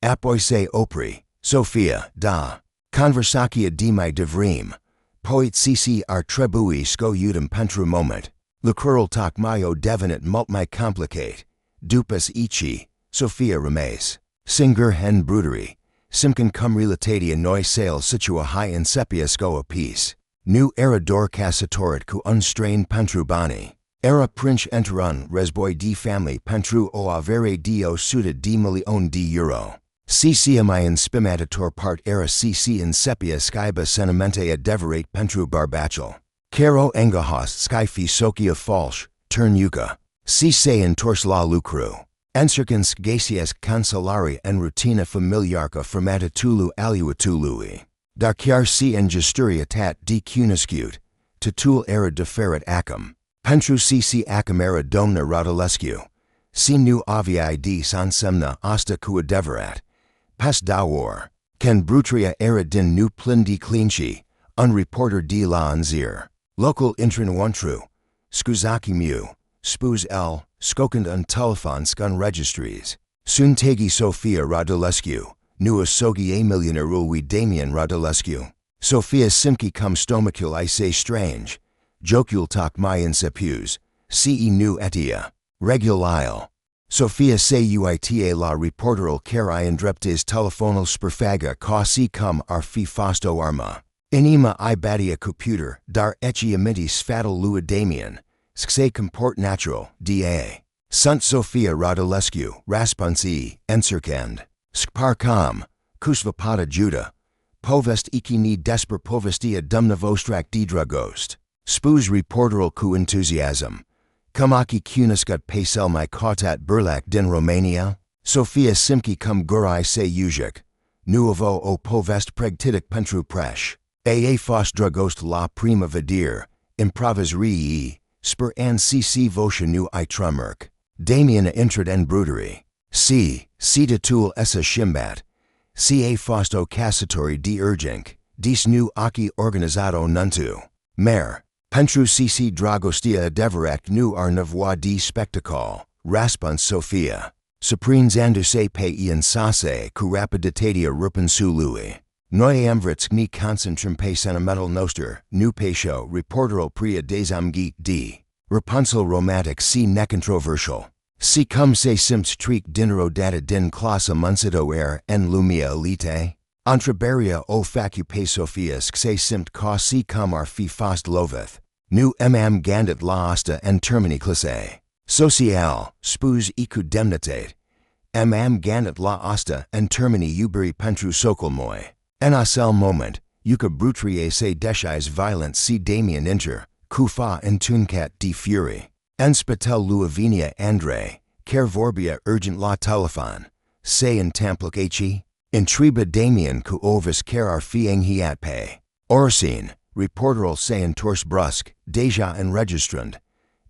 Apoi se opri, Sophia, da. Conversakia di mai devrim. Poet cc ar trebui sco udum pentru moment. Lucrural tak mayo devenit mult mai complicate. Dupas ichi, Sophia remes. Singer hen brutărie. Simcan cum relatatia noi sale situa high in sepia sco a piece. Nu era dor căsătorit cu un strain pentru bani. Era prince enterun resboi di family pentru o avere dio suited di milion de euro. Cc mai in spimatator part era cc in sepia skyba sentimente adeverate pentru barbachel. Caro engahos skyfi socia falsch, turn yuca. Cc in tors la lucru. Encercans gacias cancellari en rutina familiarca formatatulu aluatului. Darciar c en gesturia tat di cuniscut. Tatul era deferit acum. Pentru cc acum era domna rodolescu. Si nu aviai di sansemna asta cua deverat. Pas dawar. Ken brutăria era din nu plin di clinci. Un reporter di la anzir. Local intrinuantru. Scuzaki mu. Spuz L. Skokend un telefonsk un registries. Suntegi Sophia Rodolescu. Nu asogi milionarul we Damian Rodolescu. Sophia simki cum stomacul I say strange. Jocul tak mai in sepus. Ce nu etia. Regulile. Sophia se uita la reporteral care I indreptes telefonal sperfaga ca si cum ar fi fasto arma. Inima I badia computer, dar ecce amitis fatal lua Damian. Se comport natural, da. Sunt Sophia Rodolescu, rasponsi, encercand. Sparcam, cusvapata juda. Povest ikini desper povestia dumna vostrak di dragost. Spuz reporteral cu enthusiasm. Kumaki kuniscut pasel my kautat burlak din Romania. Sophia simki cum gurai se ujic. Nuovo o povest pregtitic pentru presh. Aa fos dragost la prima vadir. Improvis rii. Spur an cc vocia nu I trummerk. Damian intrat en brutărie. C datul essa shimbat. Ca fosto căsători di urgenc. Dis nu aki organizado nuntu. Mer. Pentru cc dragostia adeveract nu ar nevoie di spectacle. Raspons Sophia. Suprins anduse pe ian sase cu rapiditatea rupensu lui. Noi amvrits ni concentrum pe sentimental noster, nu patio reporteral pria desamgeek d. Rapunzel romantic si necontroversial. Si cum se simps tric dinero data din classa muncito en lumia elite. Entrebaria o facu pe Sophias se simt ca si cum ar fi fast loveth. Nu mm gandit la asta en termini classe. Social, spuz icu demnitate. Mm gandit la asta en termini uberi pentru socolmoi. En acel moment, uca brutărie se deschis violent si Damian inter, cufa en tuncat di fury. En spatel luavinia Andre, care vorbia urgent la telefon. Se en tamplic eci, intriba Damian cu ovis care ar fieng hiat pe. Orsin, reporteral se en tors brusque, deja enregistrand.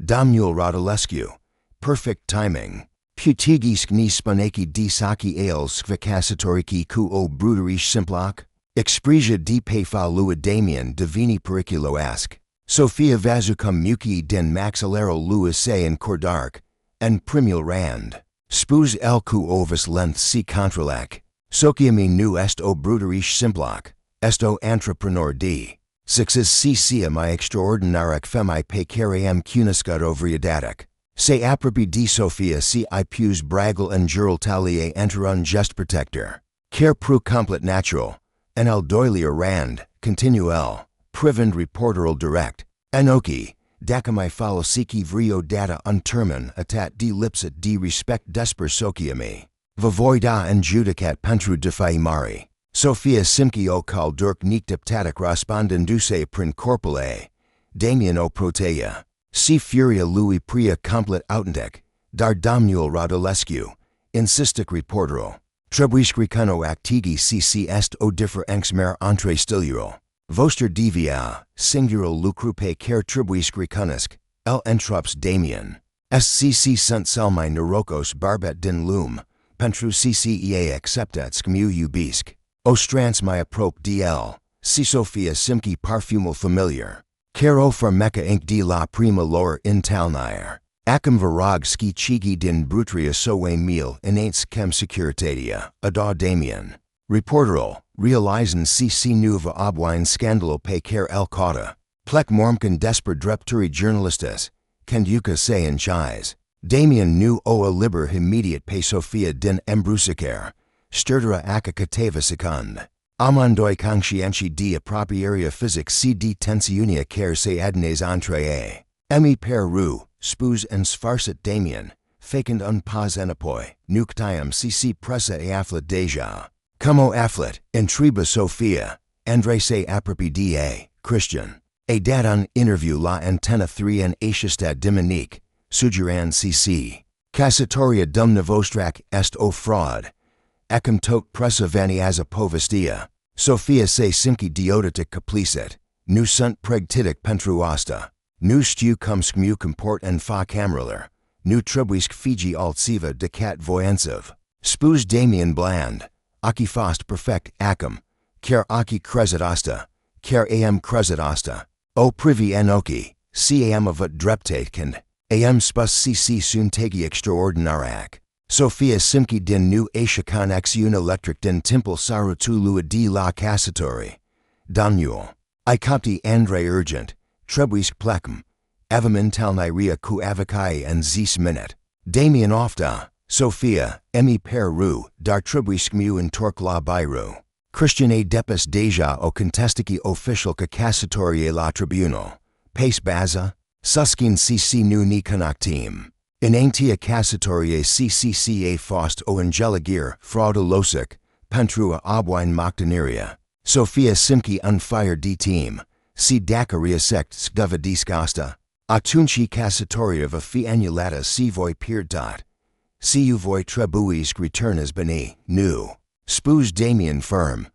Domnul Rodolescu. Perfect timing. Putigis ni spaneki di saki ales skvakasatoriki ku o brutărish simplak. Expresia di pe fa lua Damian divini periculo ask. Sophia vazucum muci din maxillero lua se en cordark. En primul rand. Spuz el cu ovis length si contralac. Sociami nu est o brutărish simplak. Esto entrepreneur d. Sixes si sia my extraordinaric femi pe cariam cuniscut ovriadatic. Se apropi di Sophia si I pus bragel en jural talie enterun gest protector. Care pro complet natural. En el doilier rand, continuel, privend reporteral direct. Enoki, dacamai follow siki vrio data untermen atat di lipsit di respect desper sociami. Vavoida en judicat pentru defai mari. Sophia simki o kal durk nictiptatic respondenduse prin corpore. Damian o protea. Si furia lui pria complet autentic. Dar domnul Rodolescu. Insistic reporteral. Trebuiscricano actigi cc est o differenx mer entre stiliural. Voster devia, singural lucrupe care trebuiscricanusc, el entrops Damian. Scc sunt selmi neurocos barbet din lum, pentru cce acceptatsk mu ubisc. Ostrans my aprop dl, si Sophia simki parfumul familiar. Caro farmeca inc di la prima lor in talnair. Acum virag ski chigi din brutărie soe mil inates chem securitatea, ada Damien. Reporterul, realizen cc nuva obwine scandalo pe care el cauta. Plec mormcan desper drepturi journalistas, kenduca se en chise. Damien nu o liber immediate pe Sofia din embrusicar, sturdera aca cateva secund. Amandoi conscientia dia propria physic cd tensiunia care se adnes entree. Emi per ru, spus en sfarsit Damien, facend un pas enapoi, nuctiam cc pressa e afflet deja. Como afflet, intriba Sofia, Andre se apropi da, Christian. A dat un interview la antenna 3 en Asiastad Diminique, Sugeran cc. Cassatoria dum novostrak est o fraud. Acum tot pressa vaniaza povestia. Sofia se simki diodatic caplicet. Nu sunt pregtitic pentruasta. Nu stu cum smu comport en fa cameraler. Nu tribuisc Fiji altsiva decat voyensiv. Spus Damien bland. Aki fast perfect acum. Ker aki crezit asta. Ker am crezit asta. O privi enoki. Cam avat dreptatken. Am spus cc suntegi extraordinarac. Sofia simki din nu ashakan exun electric din timple sarutulu di la cassatori. Daniel. I copti Andre urgent. Trebuisc plecum. Avamin talniria ku avakai en zis minute. Damien ofta. Sofia, emi per ru, dar trebuisc mu in torque la biru. Christian a depes deja o contestiki official ca cassatorie la tribunal. Pace baza. Suskin cc nu ni conactim. In aintia cassatorie ccca fost o angeligir fraudulosic, pentrua obwine moctaneria. Sofia simki unfire d team. Si dacaria sect skdava disgasta. Actunci cassatoria va fi annulata si voi dot. Si u voi trebuisc returnas beni, nu. Spus Damien firm.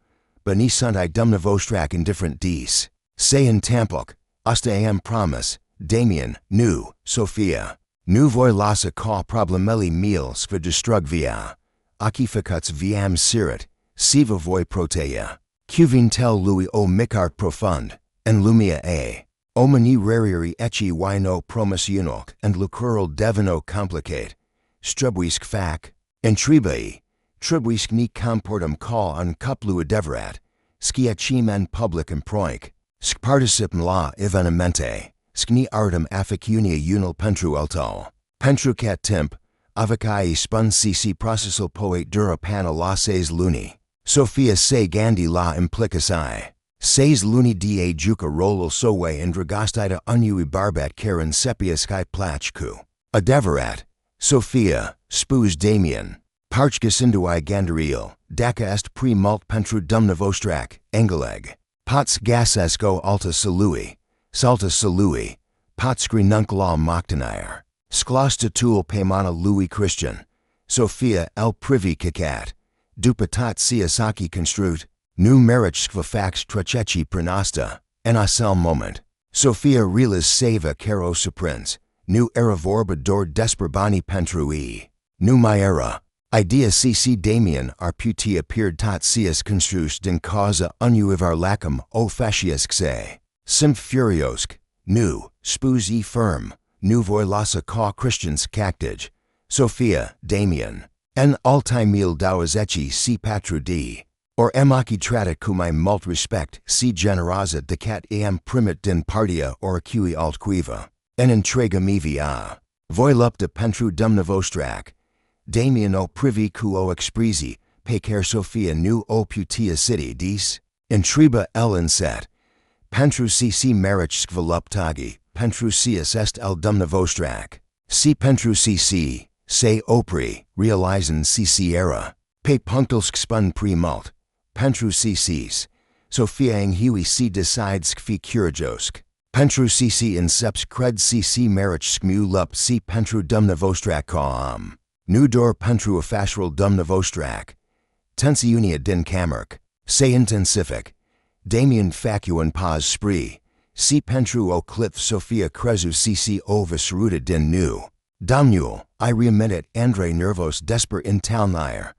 Beni sunt I dumnavostrak indifferent dis. Se in tampok, asta am promise, Damien, nu, Sofia. Nu voi lasa ca problemeli mil skva destrugvia. Akificuts viam sirit, siva voi protea. Cuvin tel lui o micart profund, en lumia a. Omani rarieri ecce wino promissionok and lucurul devino complicate. Strubuisc fac, intribai, tribuisc ni comportum call un cuplua deverat, sciacim en publicum proinc, sc participum la evenamente, scni artem afficunia unil pentrueltal, pentrucat temp, avacai spun cc processul poet dura pana la ses luni, Sofia se gandi la implicasi, ses luni da juca rolul sowe indragastida unui barbat karen sepia sky plachku, adeverat, Sofia, spus Damien, parchgasindui gandariel, daca est pre mult pentru dumnavostrak, engeleg, pots gasesco alta salui, salta salui, potskri nunc la moctanire, sklosta tul paimana Louis Christian, Sofia el privi cacat, dupatat siasaki construt, nu marich skvafax trachechi pranasta, en asel moment, Sofia relis seva caro suprinz, nu era vorbador desperbani pentrui, nu maera, idea cc Damien arputi appeared tot sias construs din causa unuivar lacum o fasciasc se, sim furiosk, nu, spus e firm, nu voi lasa ca Christians cactage, Sofia, Damien, en altimil dauazechi si patru di, or emaki trata cumai mult respect si generaza decat am primit din partia or acui altquiva. En entrega mivia. Voi lupta pentru dumnavostrak. Damien o privi cu o expresi, pecer Sofia nu o putia city dis. Intriba el inset. Pentru cc marich skvaluptagi, pentru sias est el dumnavostrak. Si pentru cc, se opri, realizen cc era. Pe punctalsk spun pre mult. Pentru ccs. Sofia eng hui si decides fi curajosk. Pentru cc inceps cred cc marich skmu lup si pentru dumnavostrak kaam. Nu dor pentru afashral dumnavostrak. Tensiunia din kamerk. Se intensific. Damien facuan paz spree. Si pentru o cliff Sofia crezu cc ovis ruta din nu. Domnul, I remitted Andre nervos desper in talnire.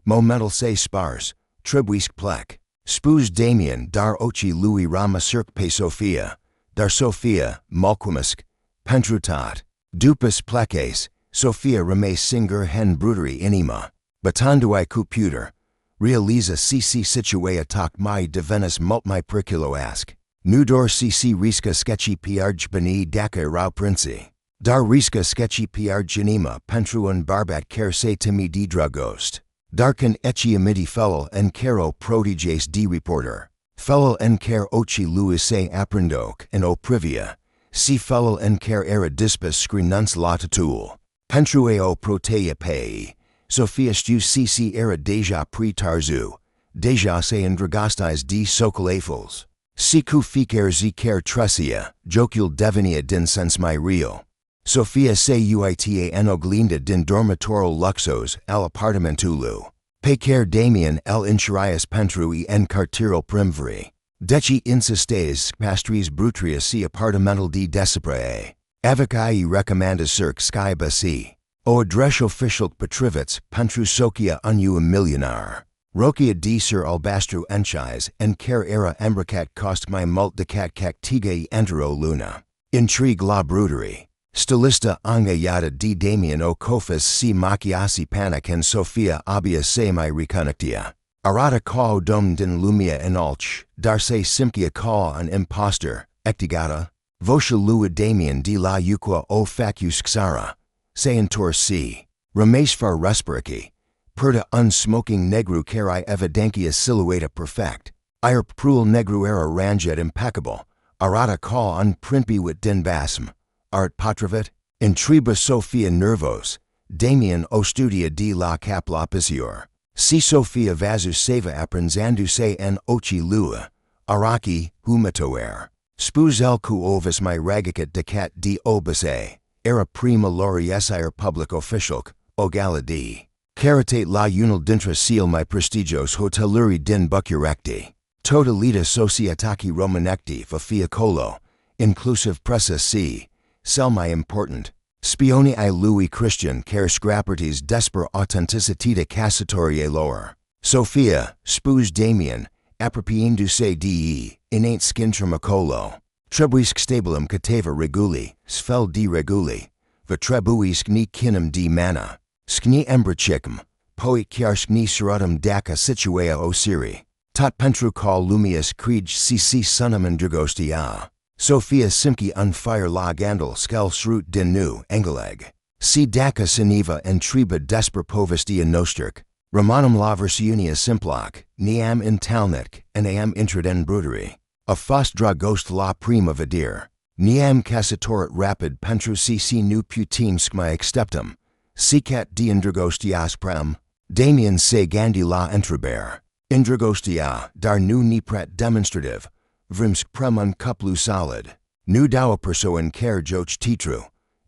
Momental se spars. Tribuisc plec. Spus Damien dar ochi Louis Rama circ pe Sofia. Dar Sofia, mulquimisk, pentrutat, Dupas places, Sophia remes singer hen brutărie inima. Batandui computer. Realiza cc situa tak mai devenis mult mai periculo ask. Nudor cc risca sketchy piarj bani daka rau princi. Dar risca sketchy piarj inima pentruan barbat care se timi di dragost. Darken echi amidi fellow en caro prodiges di reporter. Fellow en care ochi Louis se aprendok en o privia. Si fellow en care era dispus screenuns latatul. Pentrueo protea pei. Sophia stu cc era deja pre tarzu. Deja se andragostis di socolafels. Siku fiker ziker trusia, jocul devenia din sens mai real. Sophia se uita enoglinda din dormitoral luxos al apartamentulu. Peker Damien el incharias pentrui en cartiro primveri. Deci insistes pastries brutria si apartamental di desipre. Avecai recommanda circ sky basi. O adresh official petrivits pentru socia unu milionar. Rokia di sur albastru enchis en care era embracat cost my mult decat cactigei entero luna. Intrigue la brutary. Stilista anga yada di Damien o cofis si machiasi panic en Sophia abia se my reconnectia. Arata call dom din lumia en alch, dar se simcia call an impostor, ectigata. Vosha lua Damien di la uqua o facus xara. Se entor si. Rames far respiraki. Perda unsmoking negru carai evidentia silhoueta perfect. Ir prul negru era ranget impeccable. Arata call un primpi wit din basm. Art patravit. In triba Sophia nervos. Damien o studia di la cap lapisior. Si Sophia vazu seva aprenzandu se en ochi lua. Araki, humatoer. Spuz el cu ovis my ragicat decat di obase. Era prima loriesire public officialk, ogala di. Caritate la unil dintra seal my prestigios hoteluri din bucurecti. Totalita societaki romanecti fafia colo. Inclusive pressa si. Sel my important. Spioni I Louis Christian care scraperties desper authenticitita cassatorie lower. Sophia, spuz Damien, apropiendu se de, innate skintromacolo. Trebuisc stabilum cateva reguli, sfel di reguli. Vetrebuisc ni kinum di mana. Skni embrachicum, poet chiar skni seratum daca situa osiri. Tot pentru call lumius creed cc sunum androgostia. Sophia simki unfire la gandel skel srut din nu engeleg. Si daca siniva en triba desper povestia nosterk. Romanum la versiunia simplak, niam in talnik, en am intraden brutary. A fast dragost la prima vadir. Niam cassatorit rapid pentru cc nu putim skma exteptum. Sicat di indragostias prem. Damien se gandi la entraber. Indragostia, dar nu nipret demonstrative. Vrimsk prem uncuplu solid. Nu dawa perso en care joch titru.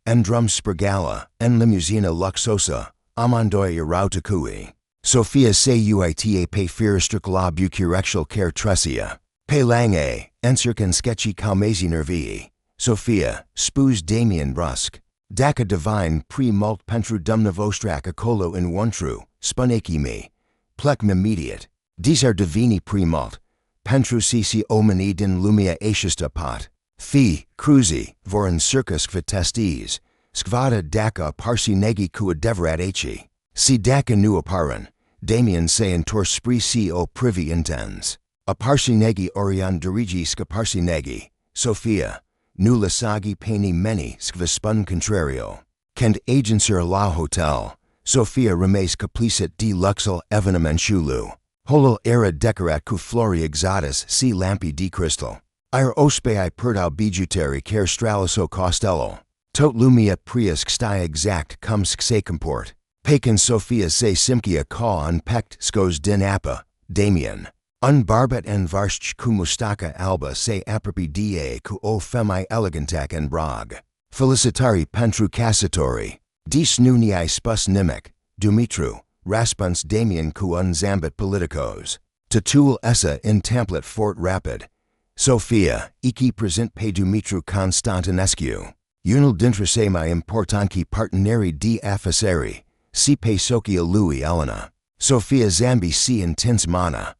En drum spregala, en limusina luxosa, amandoi irautakui. Sophia se uita pe firistrik la bucurexual care tresia. Pe lange, encircan sketchy calmesi nervii. Sophia, spuz Damien brusk. Daca divine pre mult pentru dumnavostrak acolo in one-tru, spunaki me. Plec immediate. These are divini pre mult. Pentru cc omini din lumia aciasta pot. Fi, cruzi, voren circus vitestes. Skvada daca parsi negi kua devrat aci. Si daca nu aparan. Damien se in tor spri si o privi intens. A parsi negi orion dirigi ska parsi negi. Sophia. Nu lasagi pani meni skvispun contrario. Kend agencer la hotel. Sophia remes caplicit di luxel evenum en shulu. Holol era decorat cu flori exotis si lampi di crystal. Ir ospei perdau bijuteri care straliso costello. Tot lumia priusc sti exact cum se comport. Pacan Sophia se simcia ca unpect scos din appa, Damien. Unbarbet en varsch cu mustaka alba se apropi da cu o femi elegantac en brag. Felicitari pentru cassatori. Dis nunii spus nimic, Dumitru. Raspuns Damien cu unzambit politicos. Tatul essa in templet fort rapid. Sophia, iki present pe Dumitru Constantinescu. Unil dintrase my importanki parteneri di afficeri. Si pe socia Louis Elena. Sophia zambi si intens mana.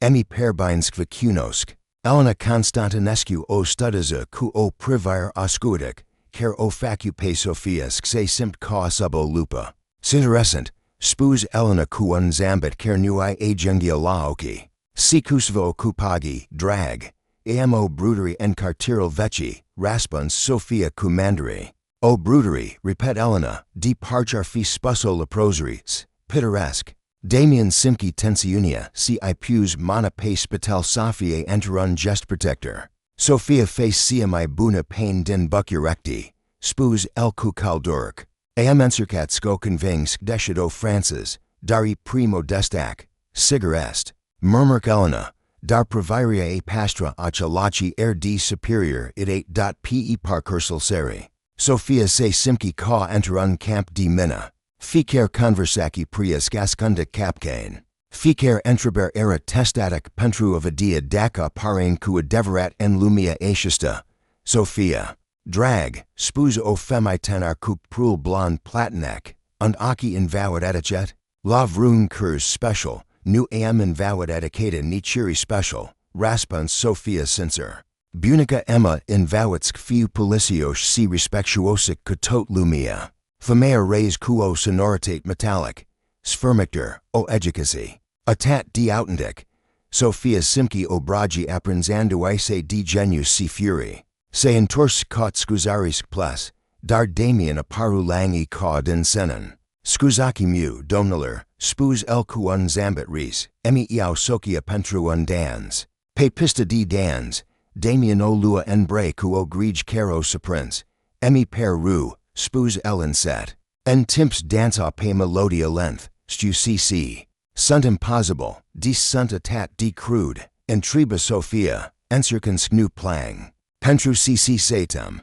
Emi perbinsk vacunosk. Elena Constantinescu o studiza cu o privire oscudic. care o facu pe Sophia se simt ka subo lupa. Sinterescent, spus Elena kuan zambit care nui agengia laoki. Sikusvo kupagi, drag. Amo brutărie en cartiral veci, raspons Sophia kumandari. O brutărie, repet Elena, departure fi spuso leprosaries, pittoresque. Damien simki tensiunia, si ipus mana pe spital Sophia enterun gest protector. Sophia face siamai buna pain din bucurrecti, spus el kukaldurk. Am encercatsko convings deshido Francis, dari primo destac, cigarest. Murmurk Elena, dar proviria a pastra achalachi d superior pe parcursal seri. Sophia se simki ka enterun camp di mina. Ficer conversaki prius gascunda capcain. Ficer entraber era testatic pentru of adia daca parain deverat en lumia aschista. Sophia. Drag, spus o femitenar cup prul blonde platinek, und aki invalid etichet. Lav rune kurs special, nu am invalid eticata nichiri special, raspons Sophia censor. Bunica Emma invalidsk fiu policios si respectuosic catot lumia. Famea res quo sonoritate metallic, sphyrmictor, o educacy. Atat di autentic. Sophia simki obragi apprenzanduise di genius si fury. Se entors cot scusaris plus, dar Damien aparu langi ca din senon. Scusaki mu domnaler, spus el kuan zambit res, emi iau socia pentruan dans. Pe pista di dans, Damien o lua en bre kuo grige caro suprince, emi per ru, spus el set. En timps dansa pe melodia length, stu cc. Sunt impossible, dis sunt atat di crude, en triba Sophia, encircans gnu plang. Pentru cc satum.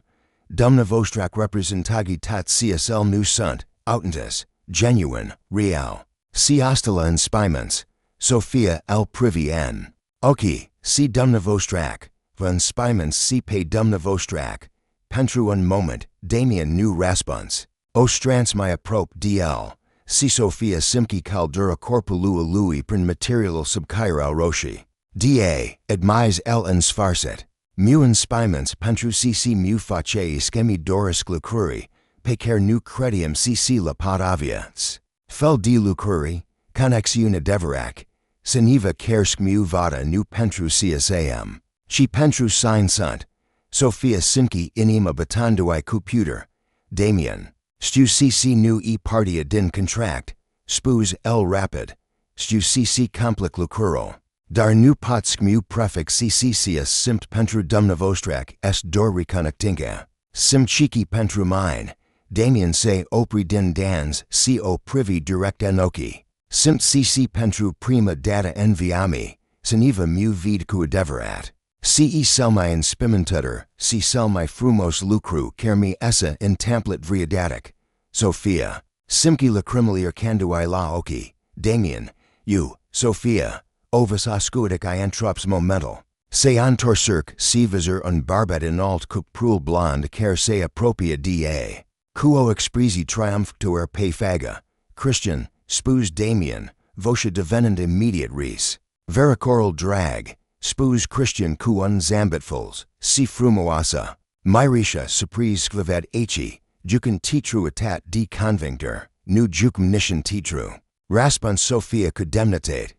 Dumna vostrak representagi tat csl nu sunt, autentus, genuine, real. Si ostala inspiments. Sophia el privi en. Oki, si dumna vostrak, va inspiments si pe dumna vostrak. Pentru un moment, Damien nu raspons. O strans my aprop dl. Si Sophia simki caldura corpulua lui prin material subcaira roshi. Da, admise el ensfarset. Mu inspiments pentru cc mu face ischemi doris glucuri, pecer nu credium cc la pot avians. Fel di lucuri, connexiuna deverac, seniva kersk mu vada nu pentru csam. She pentru sign sunt. Sophia simki inima batandui computer. Damien. Stu cc nu e partia din contract, spus el rapid. Stu cc complic lucuro. Dar nu potsk mu prefix cccs simt pentru dumna vostrak est dor reconnectinga. Simchiki pentru mine. Damien se opri din dans co privi direct enoki. Simt cc pentru prima data enviami, seniva mu vid deverat. Ce selmi inspimentutter, si selmi frumos lucru kermi essa in tamplet vriadatic. Sophia. Simki lacrimalier candui la oki. Damien. You, Sophia. Ovus oscuitic iantrops momental. Se antorcirc si visor un barbet in alt cup prul blonde care se appropria da. Quo expresi triumptuer pe faga. Christian, spus Damien, vocia devenant immediate res. Vericoral drag. Spus Christian quon zambitfuls, si frumoasa. Myrisha surprise sclavet echi, jucum titru atat di convinctor, nu jucum nishan titru. Raspons Sophia condemnatate,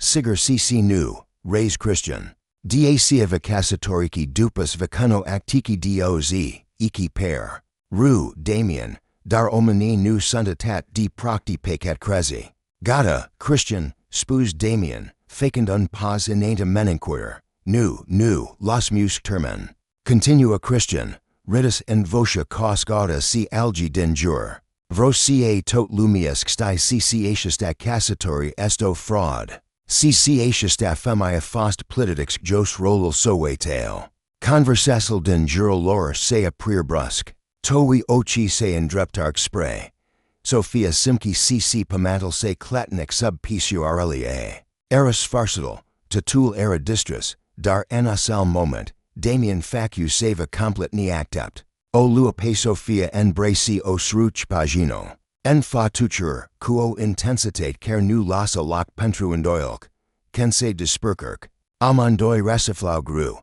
sigur cc nu, res Christian. Dacia vacasatoriki dupus vacuno actiki doz, iki per. Ru, Damien, dar omini nu sunt atat di procti pecat crezi. Gata, Christian, spus Damien. Facend un pos inata meninquir, nu, los mus termen. Continua Christian, ridus en vocia cos gauda si algi den jur. Vro ca tot lumiesc sti cc aciasta cassatori esto fraud. Cc aciasta femia fost plitidix jos rolul soe tail. Conversasil den jurul lor se a prier brusque. Towi ochi se indreptarc spray. Sophia simki cc pamantal se clatinic sub pcurelia. Eris farcital, tatul era distris, dar nasal moment, Damien facu seva complet ni actept. O lua pe Sophia en braci o sruch pagino. En fa tutur, quo intensitate cer nu lasa loc pentru indoilk. Ken se disperkirk. Amandoi resiflau gru.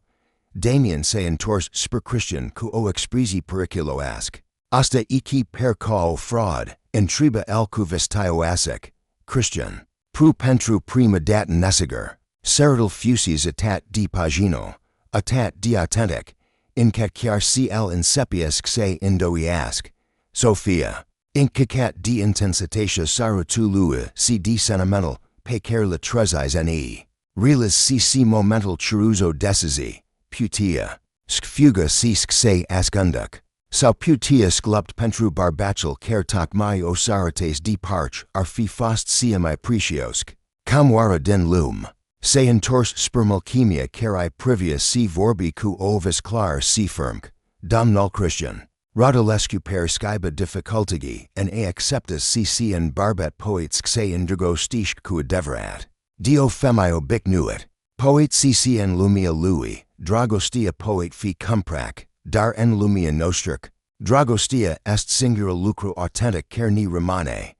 Damien se entors sper Christian cu o expresi periculo ask. Hasta iki per cao fraud, intriba el cu vestio asic, Christian. Pru pentru prima data nesiger. Serital fusis atat di pagino, atat di authentic, incatciar cl insepiesc se indoi ask. Sophia. Incacat di intensitatia saru tu lua si di sentimental, pecer la trezis ne. Relas si momental churuzo decisi, putia. Skfuga si se askunduc. Sau putia sklupt pentru barbachel ker takmai osarates di parch ar fi fost siamai preciosk. Camwara den lum. Se entors spermalchemia ker privia si vorbi cu ovis clar si firmc. Domnul Christian. Rodolescu per skyba difficultigi and acceptus cc and barbet poets xe indigo stishk cu deverat. Dio femio bic nuit. Poet cc and lumia lui, dragostia poet fi cumprac, dar en lumia nostruk. Dragostia est singular lucro authentic cer ni remane.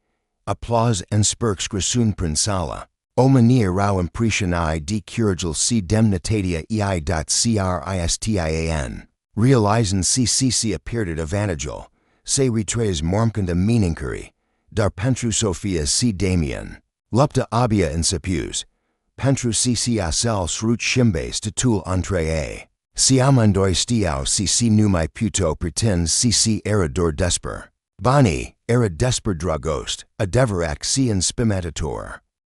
Applause en spurx grisun prinsala. Omania rau impressionai di curigil si demnitatia ei.cristian. Realizen si appeared at evangel, se retres mormkenda meaninkeri, dar pentru Sophia si Damien. Lupta abia insepus, pentru si asel srut shimbes tutul entree. Siamandoi stiau si numai puto pretend si erador desper. Bani, era desper dragost, a deverac si inspimentator.